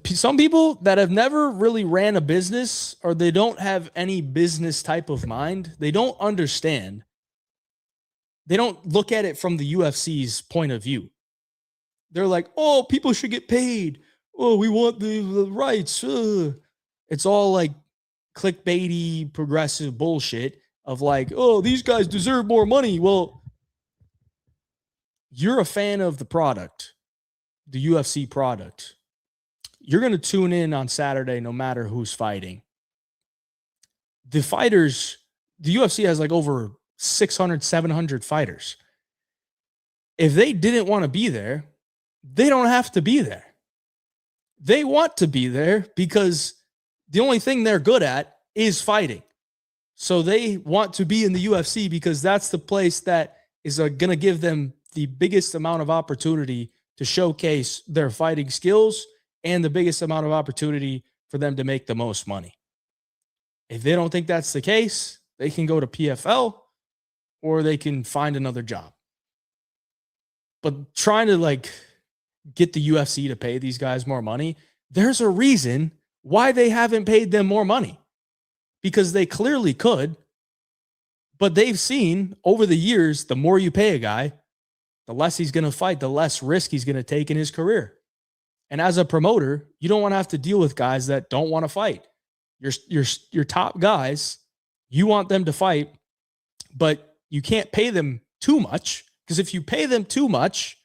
Some people that have never really ran a business, or they don't have any business type of mind, they don't understand. They don't look at it from the UFC's point of view. They're like, oh, people should get paid. Oh, we want the rights. It's all like clickbaity, progressive bullshit of like, oh, these guys deserve more money. Well, you're a fan of the product, the UFC product. You're going to tune in on Saturday no matter who's fighting. The fighters, the UFC has like over 600, 700 fighters. If they didn't want to be there, they don't have to be there. They want to be there because the only thing they're good at is fighting. So they want to be in the UFC because that's the place that is going to give them the biggest amount of opportunity to showcase their fighting skills and the biggest amount of opportunity for them to make the most money. If they don't think that's the case, they can go to PFL or they can find another job. But trying to like get the UFC to pay these guys more money, there's a reason why they haven't paid them more money, because they clearly could, but they've seen over the years, the more you pay a guy, the less he's going to fight, the less risk he's going to take in his career. And as a promoter, you don't want to have to deal with guys that don't want to fight. Your top guys, you want them to fight, but you can't pay them too much, because if you pay them too much,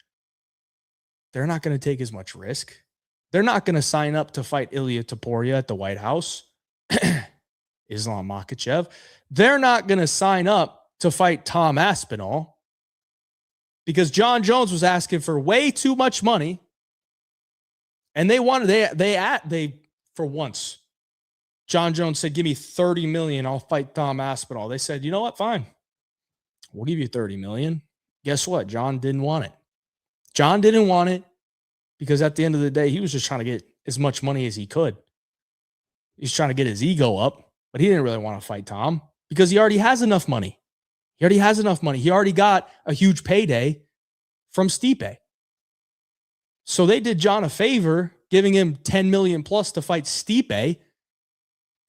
they're not going to take as much risk. They're not going to sign up to fight Ilya Topuria at the White House, Islam Makhachev. They're not going to sign up to fight Tom Aspinall because John Jones was asking for way too much money. And they for once, John Jones said, give me $30 million. I'll fight Tom Aspinall. They said, you know what? Fine. We'll give you $30 million. Guess what? John didn't want it. John didn't want it because at the end of the day, he was just trying to get as much money as he could. He's trying to get his ego up, but he didn't really want to fight Tom because he already has enough money. He already got a huge payday from Stipe. So they did John a favor, giving him $10 million plus to fight Stipe.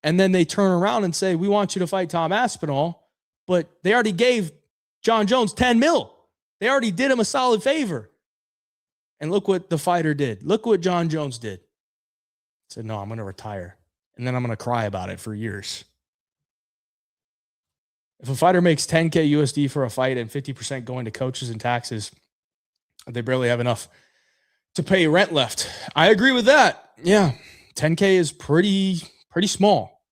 And then they turn around and say, we want you to fight Tom Aspinall. But they already gave John Jones $10 million. They already did him a solid favor. And look what the fighter did. Look what John Jones did. He said, no, I'm going to retire. And then I'm going to cry about it for years. If a fighter makes $10K USD for a fight and 50% going to coaches and taxes, they barely have enough to pay rent left. I agree with that. Yeah, 10K is pretty small.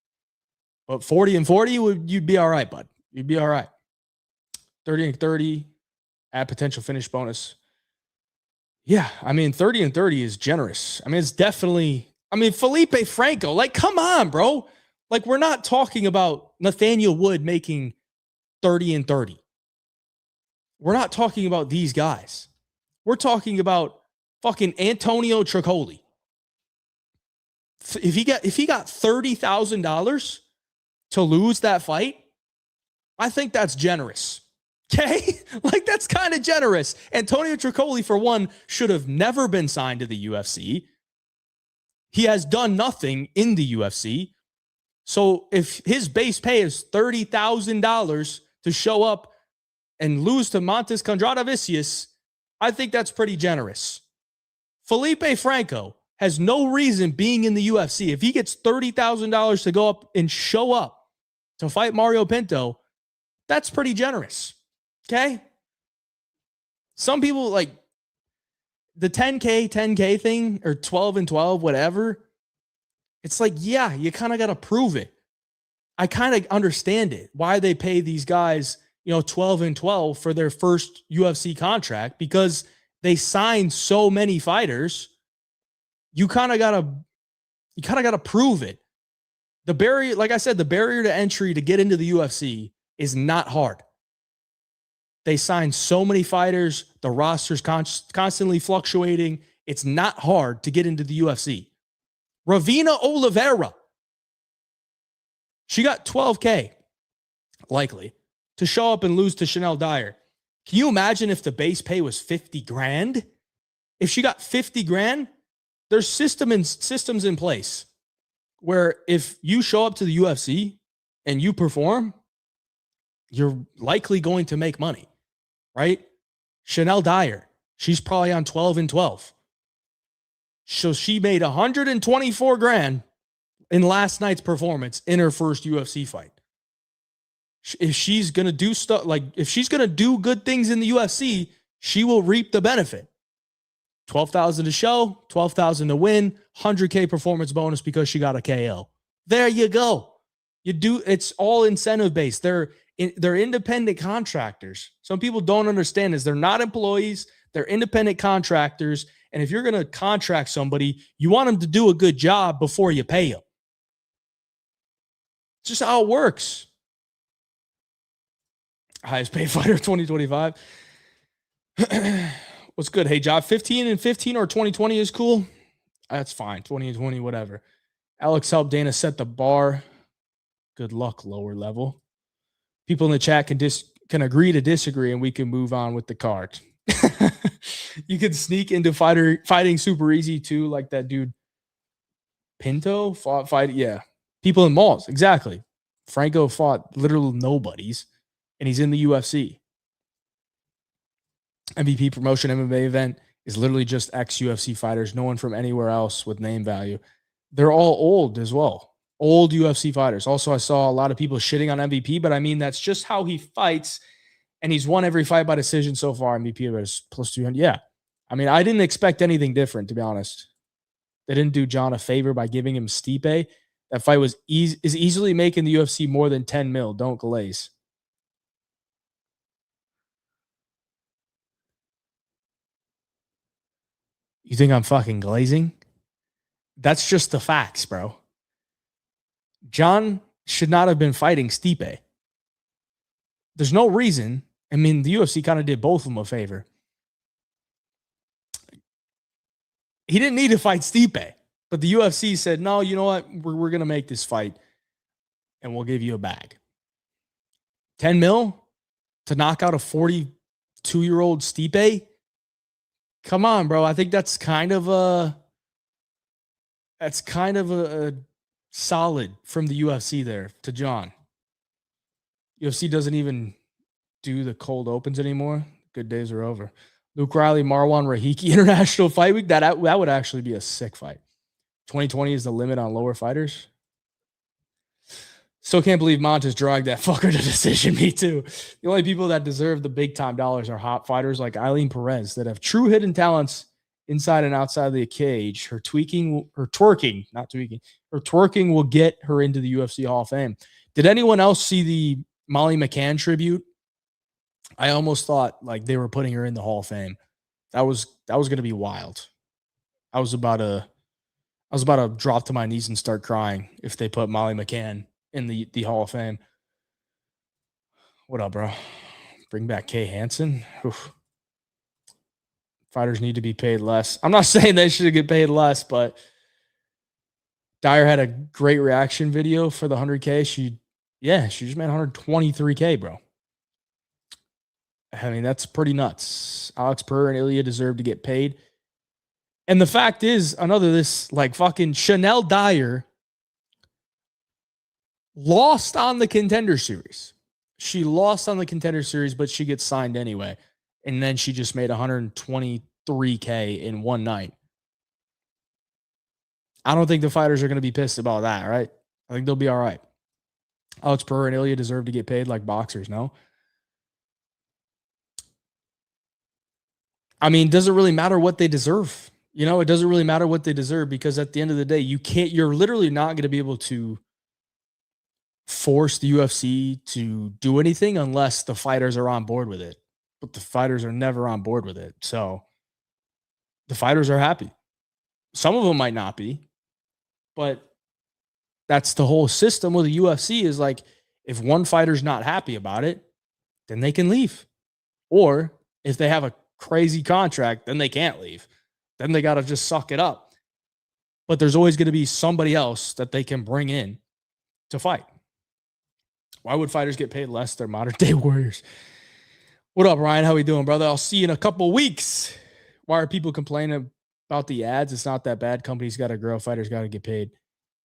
But 40 and 40, you'd be all right, bud. You'd be all right. 30 and 30, add potential finish bonus. Yeah, I mean, 30 and 30 is generous. I mean, it's definitely, Felipe Franco, like, come on, bro. Like, we're not talking about Nathaniel Wood making 30 and 30. We're not talking about these guys. We're talking about fucking Antonio Tricoli. If he got $30,000 to lose that fight, I think that's generous. Okay? Like, that's kind of generous. Antonio Tricoli, for one, should have never been signed to the UFC. He has done nothing in the UFC. So if his base pay is $30,000 to show up and lose to Montes Kondrativicius, I think that's pretty generous. Felipe Franco has no reason being in the UFC. If he gets $30,000 to go up and show up to fight Mario Pinto, that's pretty generous. Okay? Some people like the 10K thing, or 12 and 12, whatever. It's like, yeah, you kind of got to prove it. I kind of understand it, why they pay these guys, 12 and 12 for their first UFC contract, because they signed so many fighters. You kind of got to prove it. The barrier, like I said, the barrier to entry to get into the UFC is not hard. They signed so many fighters. The roster's constantly fluctuating. It's not hard to get into the UFC. Ravina Oliveira, she got $12K, likely, to show up and lose to Chanel Dyer. Can you imagine if the base pay was 50 grand? If she got 50 grand, there's systems in place where if you show up to the UFC and you perform, you're likely going to make money, right? Chanel Dyer, she's probably on 12-12. So she made 124 grand in last night's performance in her first UFC fight. If she's going to do stuff like, if she's going to do good things in the UFC, she will reap the benefit. 12,000 to show, 12,000 to win, 100K performance bonus because she got a KO. There you go. It's all incentive based. They're independent contractors. Some people don't understand this. They're not employees. They're independent contractors. And if you're going to contract somebody, you want them to do a good job before you pay them. It's just how it works. Highest paid fighter 2025. What's good? Hey, Job, 15 and 15 or 2020 is cool. That's fine. 20 and 20, whatever. Alex helped Dana set the bar. Good luck, lower level. People in the chat can agree to disagree, and we can move on with the card. You can sneak into fighting super easy too, like that dude Pinto fight. Yeah, people in malls, exactly. Franco fought literal nobodies, and he's in the UFC. MVP promotion MMA event is literally just ex-UFC fighters, no one from anywhere else with name value. They're all old as well. Old UFC fighters. Also, I saw a lot of people shitting on MVP, but I mean, that's just how he fights. And he's won every fight by decision so far. MVP was plus 200. Yeah. I mean, I didn't expect anything different, to be honest. They didn't do John a favor by giving him Stipe. That fight is easily making the UFC more than 10 mil. Don't glaze. You think I'm fucking glazing? That's just the facts, bro. John should not have been fighting Stipe. There's no reason. I mean, the UFC kind of did both of them a favor. He didn't need to fight Stipe, but the UFC said, no, you know what? We're going to make this fight and we'll give you a bag. 10 mil to knock out a 42-year-old Stipe? Come on, bro. I think that's kind of a solid from the UFC there to John. UFC doesn't even do the cold opens anymore. Good days are over. Luke Riley, Marwan Rahiki, International Fight Week. That would actually be a sick fight. 2020 is the limit on lower fighters. Still can't believe Montes dragged that fucker to decision. Me too. The only people that deserve the big time dollars are hot fighters like Eileen Perez that have true hidden talents inside and outside of the cage. Her twerking will get her into the UFC Hall of Fame. Did anyone else see the Molly McCann tribute? I almost thought like they were putting her in the Hall of Fame. That was going to be wild. I was about to drop to my knees and start crying if they put Molly McCann in the Hall of Fame. What up, bro? Bring back Kay Hansen. Oof. Fighters need to be paid less. I'm not saying they should get paid less, but Dyer had a great reaction video for the 100K. She just made 123K, bro. I mean, that's pretty nuts. Alex Pereira and Ilya deserve to get paid. And the fact is, fucking Chanel Dyer lost on the Contender Series. She lost on the Contender Series, but she gets signed anyway. And then she just made 123K in one night. I don't think the fighters are going to be pissed about that, right? I think they'll be all right. Alex Pereira and Ilya deserve to get paid like boxers, no? I mean, does it really matter what they deserve? You know, it doesn't really matter what they deserve because at the end of the day, you're literally not going to be able to force the UFC to do anything unless the fighters are on board with it. But the fighters are never on board with it. So the fighters are happy. Some of them might not be, but that's the whole system with the UFC is like, if one fighter's not happy about it, then they can leave. Or if they have a crazy contract, then they can't leave. Then they got to just suck it up. But there's always going to be somebody else that they can bring in to fight. Why would fighters get paid less? They're modern day warriors. What up, Ryan? How we doing, brother? I'll see you in a couple weeks. Why are people complaining about the ads? It's not that bad. Companies got to grow. Fighters got to get paid.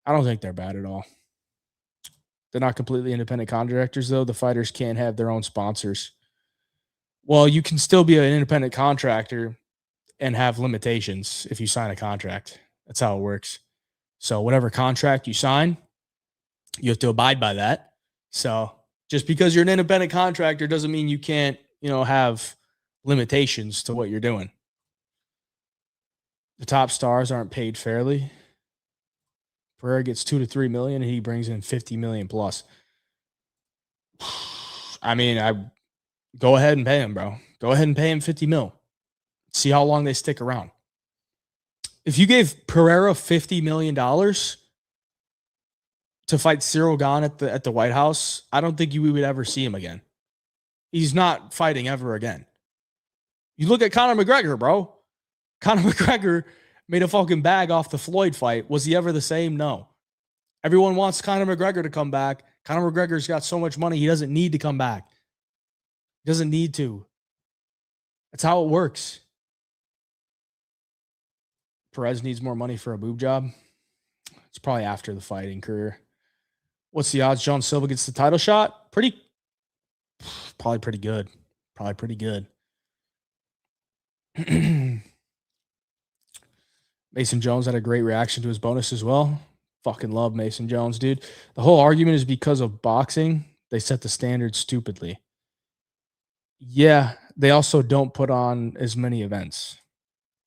I don't think they're bad at all. They're not completely independent contractors, though. The fighters can't have their own sponsors. Well, you can still be an independent contractor and have limitations if you sign a contract. That's how it works. So whatever contract you sign, you have to abide by that. So just because you're an independent contractor doesn't mean you can't, have limitations to what you're doing. The top stars aren't paid fairly. Pereira gets 2 to 3 million and he brings in 50 million plus. I mean, I go ahead and pay him, bro. Go ahead and pay him 50 mil. See how long they stick around. If you gave Pereira $50 million to fight Cyril Gane at the White House, I don't think we would ever see him again. He's not fighting ever again. You look at Conor McGregor, bro. Conor McGregor made a fucking bag off the Floyd fight. Was he ever the same? No. Everyone wants Conor McGregor to come back. Conor McGregor's got so much money, he doesn't need to come back. He doesn't need to. That's how it works. Perez needs more money for a boob job. It's probably after the fighting career. What's the odds John Silva gets the title shot? Probably pretty good. Probably pretty good. Mason Jones had a great reaction to his bonus as well. Fucking love Mason Jones, dude. The whole argument is because of boxing. They set the standard stupidly. Yeah, they also don't put on as many events.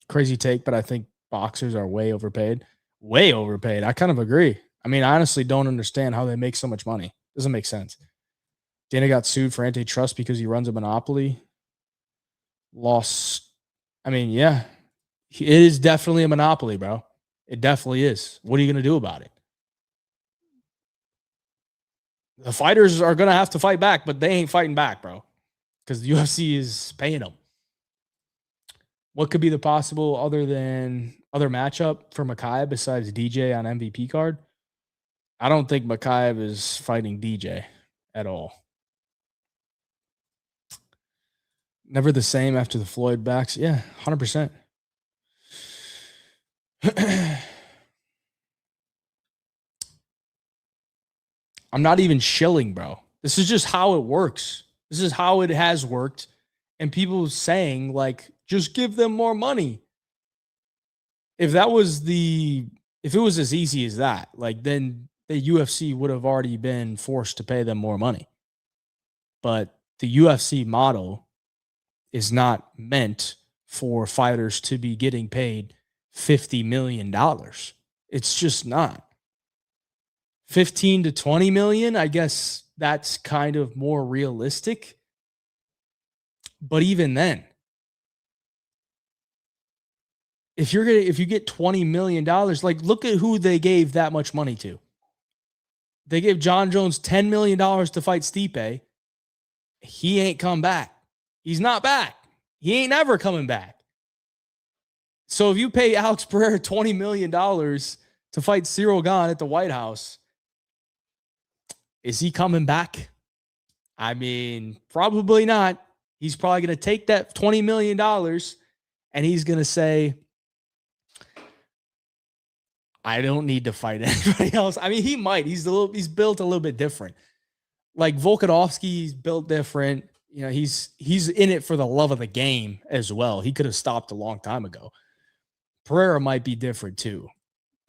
Crazy take, but I think boxers are way overpaid. Way overpaid. I kind of agree. I mean, I honestly don't understand how they make so much money. Doesn't make sense. Dana got sued for antitrust because he runs a monopoly. Lost. I mean, yeah. It is definitely a monopoly, bro. It definitely is. What are you going to do about it? The fighters are going to have to fight back, but they ain't fighting back, bro, because the UFC is paying them. What could be the possible other matchup for Makaev besides DJ on MVP card? I don't think Makaev is fighting DJ at all. Never the same after the Floyd backs. Yeah, 100%. I'm not even shilling, bro. This is just how it works. This is how it has worked. And people saying, like, just give them more money. If it was as easy as that, like, then the UFC would have already been forced to pay them more money. But the UFC model is not meant for fighters to be getting paid $50 million. It's just not. 15 to 20 million, I guess that's kind of more realistic. But even then, if you get $20 million, like, look at who they gave that much money to. They gave John Jones $10 million to fight Stipe. He ain't come back. He's not back. He ain't ever coming back. So if you pay Alex Pereira $20 million to fight Cyril Gane at the White House, is he coming back? I mean, probably not. He's probably going to take that $20 million and he's going to say, I don't need to fight anybody else. I mean, he might. He's built a little bit different. Like Volkanovski's built different. You know, he's in it for the love of the game as well. He could have stopped a long time ago. Pereira might be different too,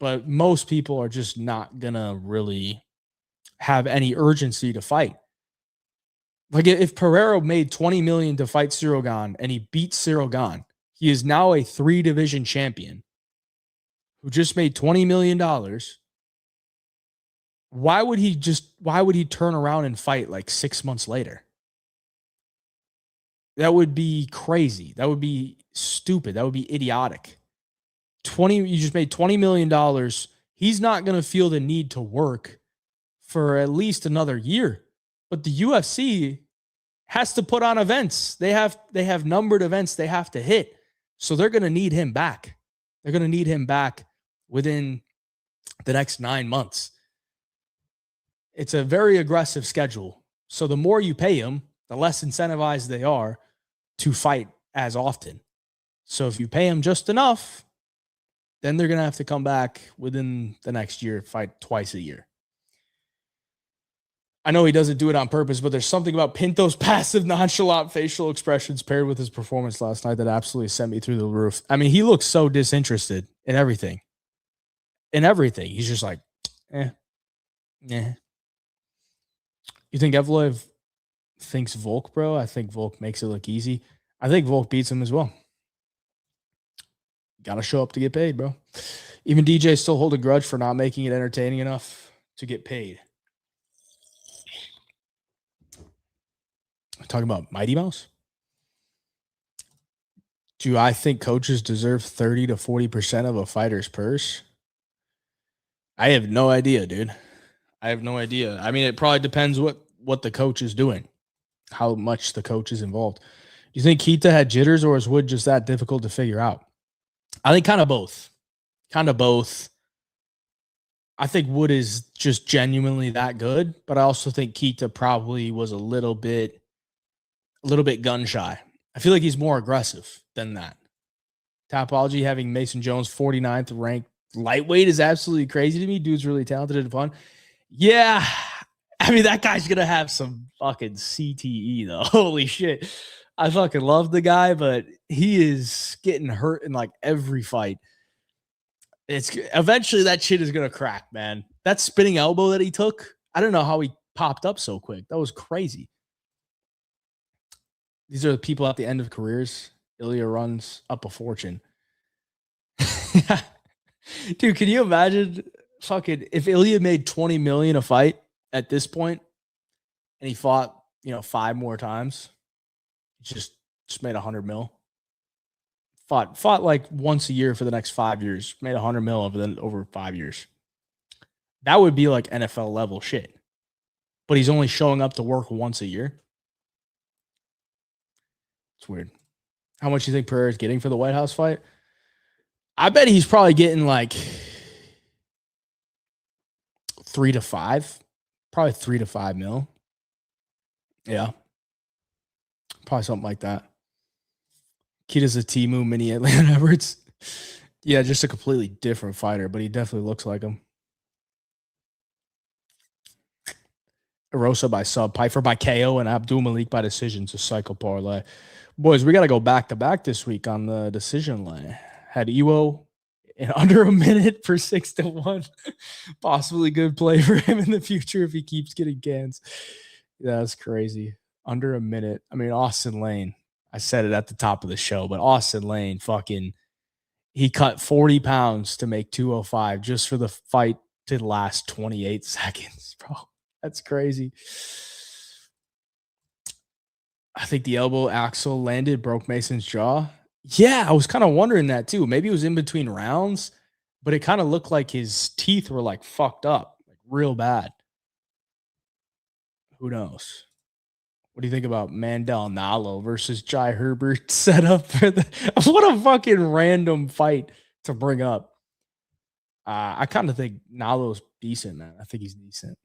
but most people are just not gonna really have any urgency to fight. Like if Pereira made $20 million to fight Cyril Gane and he beat Cyril Gane, he is now a 3-division champion who just made $20 million. Why would he turn around and fight like 6 months later? That would be crazy. That would be stupid. That would be idiotic. You just made $20 million. He's not going to feel the need to work for at least another year. But the UFC has to put on events. They have numbered events they have to hit. So they're going to need him back. They're going to need him back within the next 9 months. It's a very aggressive schedule. So the more you pay them, the less incentivized they are to fight as often. So if you pay them just enough, then they're going to have to come back within the next year, fight twice a year. I know he doesn't do it on purpose, but there's something about Pinto's passive, nonchalant facial expressions paired with his performance last night that absolutely sent me through the roof. I mean, he looks so disinterested in everything. In everything. He's just like, eh. You think Evloev thinks Volk, bro? I think Volk makes it look easy. I think Volk beats him as well. Got to show up to get paid, bro. Even DJ still hold a grudge for not making it entertaining enough to get paid. Talking about Mighty Mouse? Do I think coaches deserve 30 to 40% of a fighter's purse? I have no idea, dude. I have no idea. I mean, it probably depends what the coach is doing, how much the coach is involved. Do you think Keita had jitters, or is Wood just that difficult to figure out? I think kind of both. Kind of both. I think Wood is just genuinely that good, but I also think Keita probably was a little bit gun shy. I feel like he's more aggressive than that. Tapology having Mason Jones 49th ranked lightweight is absolutely crazy to me. Dude's really talented and fun. Yeah. I mean, that guy's going to have some fucking CTE though. Holy shit. I fucking love the guy, but he is getting hurt in like every fight. It's eventually that shit is going to crack, man. That spinning elbow that he took, I don't know how he popped up so quick. That was crazy. These are the people at the end of careers. Ilya runs up a fortune. Dude, can you imagine fucking if Ilya made 20 million a fight at this point and he fought, 5 more times, just made 100 mil. Fought like once a year for the next 5 years, made 100 mil over 5 years. That would be like NFL level shit. But he's only showing up to work once a year. It's weird. How much do you think Pereira is getting for the White House fight? I bet he's probably getting like 3 to 5. Probably 3 to 5 mil. Yeah. Probably something like that. Keita's a Timu mini Atlanta Edwards. Yeah, just a completely different fighter, but he definitely looks like him. Erosa by sub, Piper by KO, and Abdul Malik by decision to cycle parlay. Boys, we got to go back-to-back this week on the decision line. Had Iwo in under a minute for 6-1. Possibly good play for him in the future if he keeps getting cans. Yeah, that's crazy. Under a minute. I mean, Austin Lane. I said it at the top of the show, but Austin Lane he cut 40 pounds to make 205 just for the fight to last 28 seconds, bro. That's crazy. I think the elbow axle landed, broke Mason's jaw. Yeah, I was kind of wondering that too. Maybe it was in between rounds, but it kind of looked like his teeth were like fucked up, like real bad. Who knows? What do you think about Mandel Nalo versus Jai Herbert set up for what a fucking random fight to bring up. I kind of think Nalo's decent, man. I think he's decent.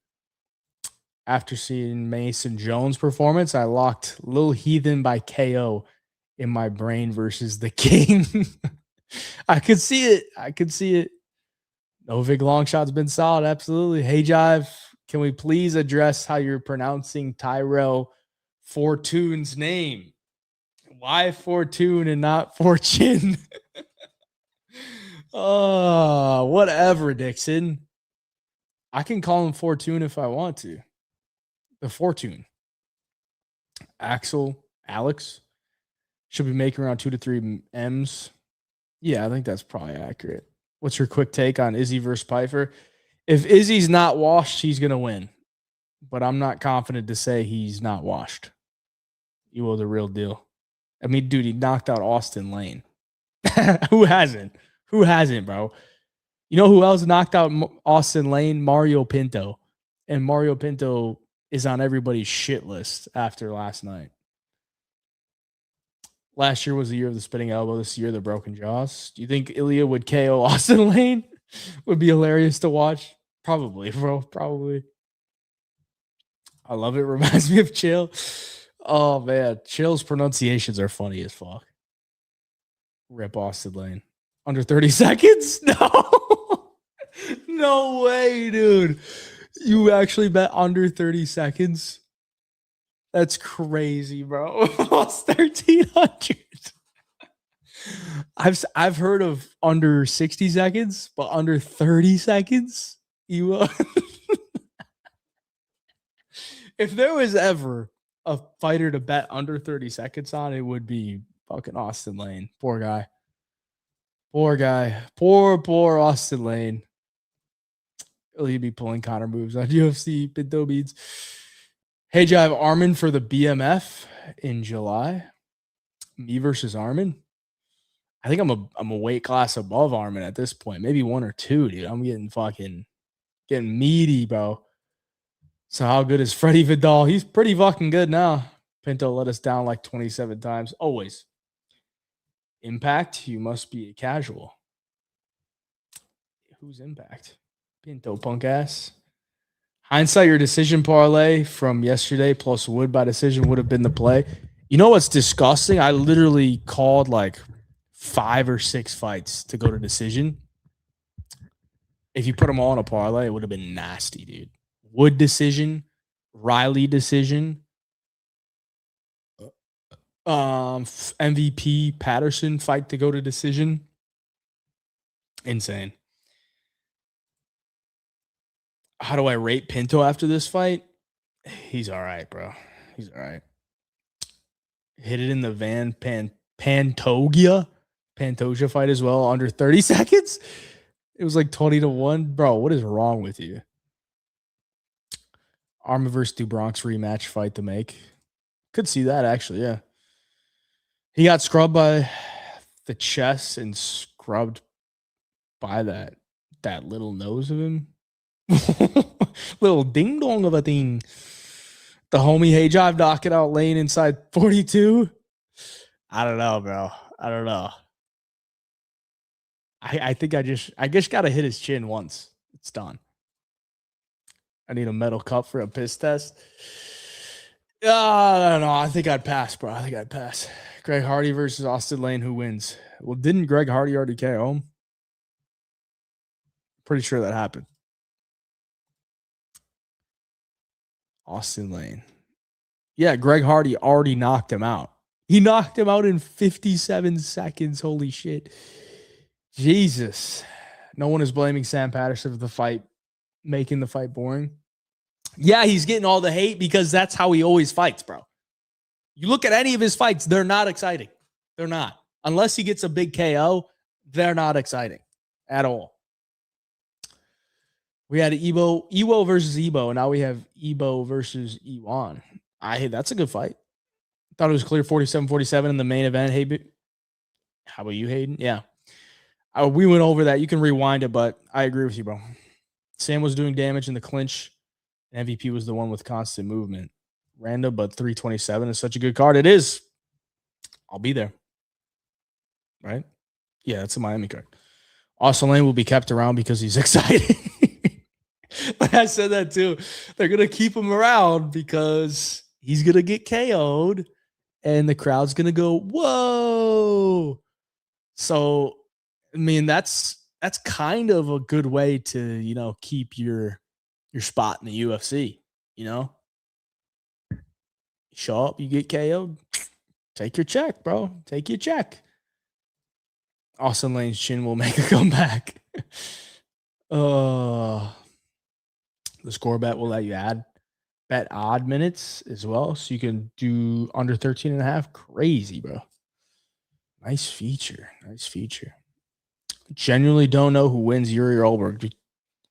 After seeing Mason Jones' performance, I locked Lil Heathen by KO in my brain versus the King. I could see it. Novik Longshot's been solid. Absolutely. Hey, Jive, can we please address how you're pronouncing Tyrell Fortune's name? Why Fortune and not Fortune? Oh, whatever, Dixon. I can call him Fortune if I want to. The Fortune. Alex should be making around 2 to 3 M's. Yeah, I think that's probably accurate. What's your quick take on Izzy versus Piper? If Izzy's not washed, he's going to win. But I'm not confident to say he's not washed. You owe the real deal. I mean, dude, he knocked out Austin Lane. Who hasn't? Who hasn't, bro? You know who else knocked out Austin Lane? Mario Pinto. And Mario Pinto is on everybody's shit list after last night. Last year was the year of the spinning elbow. This year, the broken jaws. Do you think Ilya would KO Austin Lane? Would be hilarious to watch. Probably, bro. Probably. I love it. Reminds me of Chill. Oh, man. Chill's pronunciations are funny as fuck. Rip Austin Lane. Under 30 seconds? No. No way, dude. You actually bet under 30 seconds? That's crazy, bro. Lost 1,300. I've heard of under 60 seconds, but under 30 seconds, you if there was ever a fighter to bet under 30 seconds on, it would be fucking Austin Lane. Poor guy. Poor guy. Poor Austin Lane. He'll be pulling Connor moves on UFC Pinto Beads. Hey, I have Armin for the BMF in July. Me versus Armin. I think I'm a weight class above Armin at this point. Maybe 1 or 2, dude. I'm getting meaty, bro. So how good is Freddie Vidal? He's pretty fucking good now. Pinto let us down like 27 times. Always. Impact, you must be a casual. Who's Impact? Pinto punk ass. Hindsight, your decision parlay from yesterday plus Wood by decision would have been the play. You know what's disgusting? I literally called like 5 or 6 fights to go to decision. If you put them all in a parlay, it would have been nasty, dude. Wood decision, Riley decision, MVP Patterson fight to go to decision. Insane. How do I rate Pinto after this fight? He's all right, bro. He's all right. Hit it in the Pantoja fight as well, under 30 seconds. It was like 20-1. Bro, what is wrong with you? Armin versus DuBronx rematch fight to make. Could see that, actually, yeah. He got scrubbed by the chest and scrubbed by that little nose of him. Little ding dong of a thing. The homie Hey Jive knocking out Lane inside 42. I don't know, bro. I don't know. I think I just gotta hit his chin once. It's done. I need a metal cup for a piss test. I don't know. I think I'd pass, bro. I think I'd pass. Greg Hardy versus Austin Lane. Who wins? Well, didn't Greg Hardy already KO him? Pretty sure that happened. Austin Lane. Yeah, Greg Hardy already knocked him out. He knocked him out in 57 seconds. Holy shit. Jesus. No one is blaming Sam Patterson for the fight, making the fight boring. Yeah, he's getting all the hate because that's how he always fights, bro. You look at any of his fights, they're not exciting. They're not. Unless he gets a big KO, they're not exciting at all. We had Ewo versus Ebo, and now we have Ebo versus Ewan. That's a good fight. Thought it was clear 47-47 in the main event. Hey, how about you, Hayden? Yeah. We went over that. You can rewind it, but I agree with you, bro. Sam was doing damage in the clinch. MVP was the one with constant movement. Random, but 327 is such a good card. It is. I'll be there. Right? Yeah, that's a Miami card. Austin Lane will be kept around because he's exciting. Like I said that too. They're going to keep him around because he's going to get KO'd and the crowd's going to go, whoa. So, I mean, that's kind of a good way to, keep your spot in the UFC, Show up, you get KO'd, take your check, bro. Take your check. Austin Lane's chin will make a comeback. The score bet will let you bet odd minutes as well. So you can do under 13.5. Crazy, bro. Nice feature. Genuinely don't know who wins Yuri or Olberg.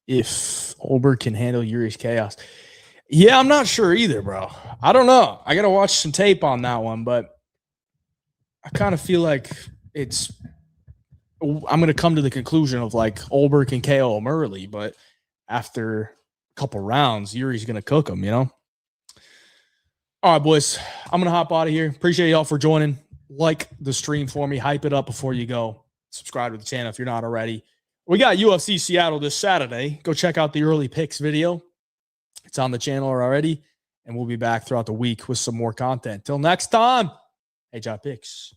If Olberg can handle Yuri's chaos. Yeah, I'm not sure either, bro. I don't know. I got to watch some tape on that one, but I kind of feel like I'm going to come to the conclusion of like Olberg can KO him early, but after a couple rounds, Yuri's going to cook him, All right, boys. I'm going to hop out of here. Appreciate y'all for joining. like the stream for me. Hype it up before you go. Subscribe to the channel if you're not already. We got UFC Seattle this Saturday. Go check out the early picks video. It's on the channel already. And we'll be back throughout the week with some more content. Till next time, hey, Job Picks.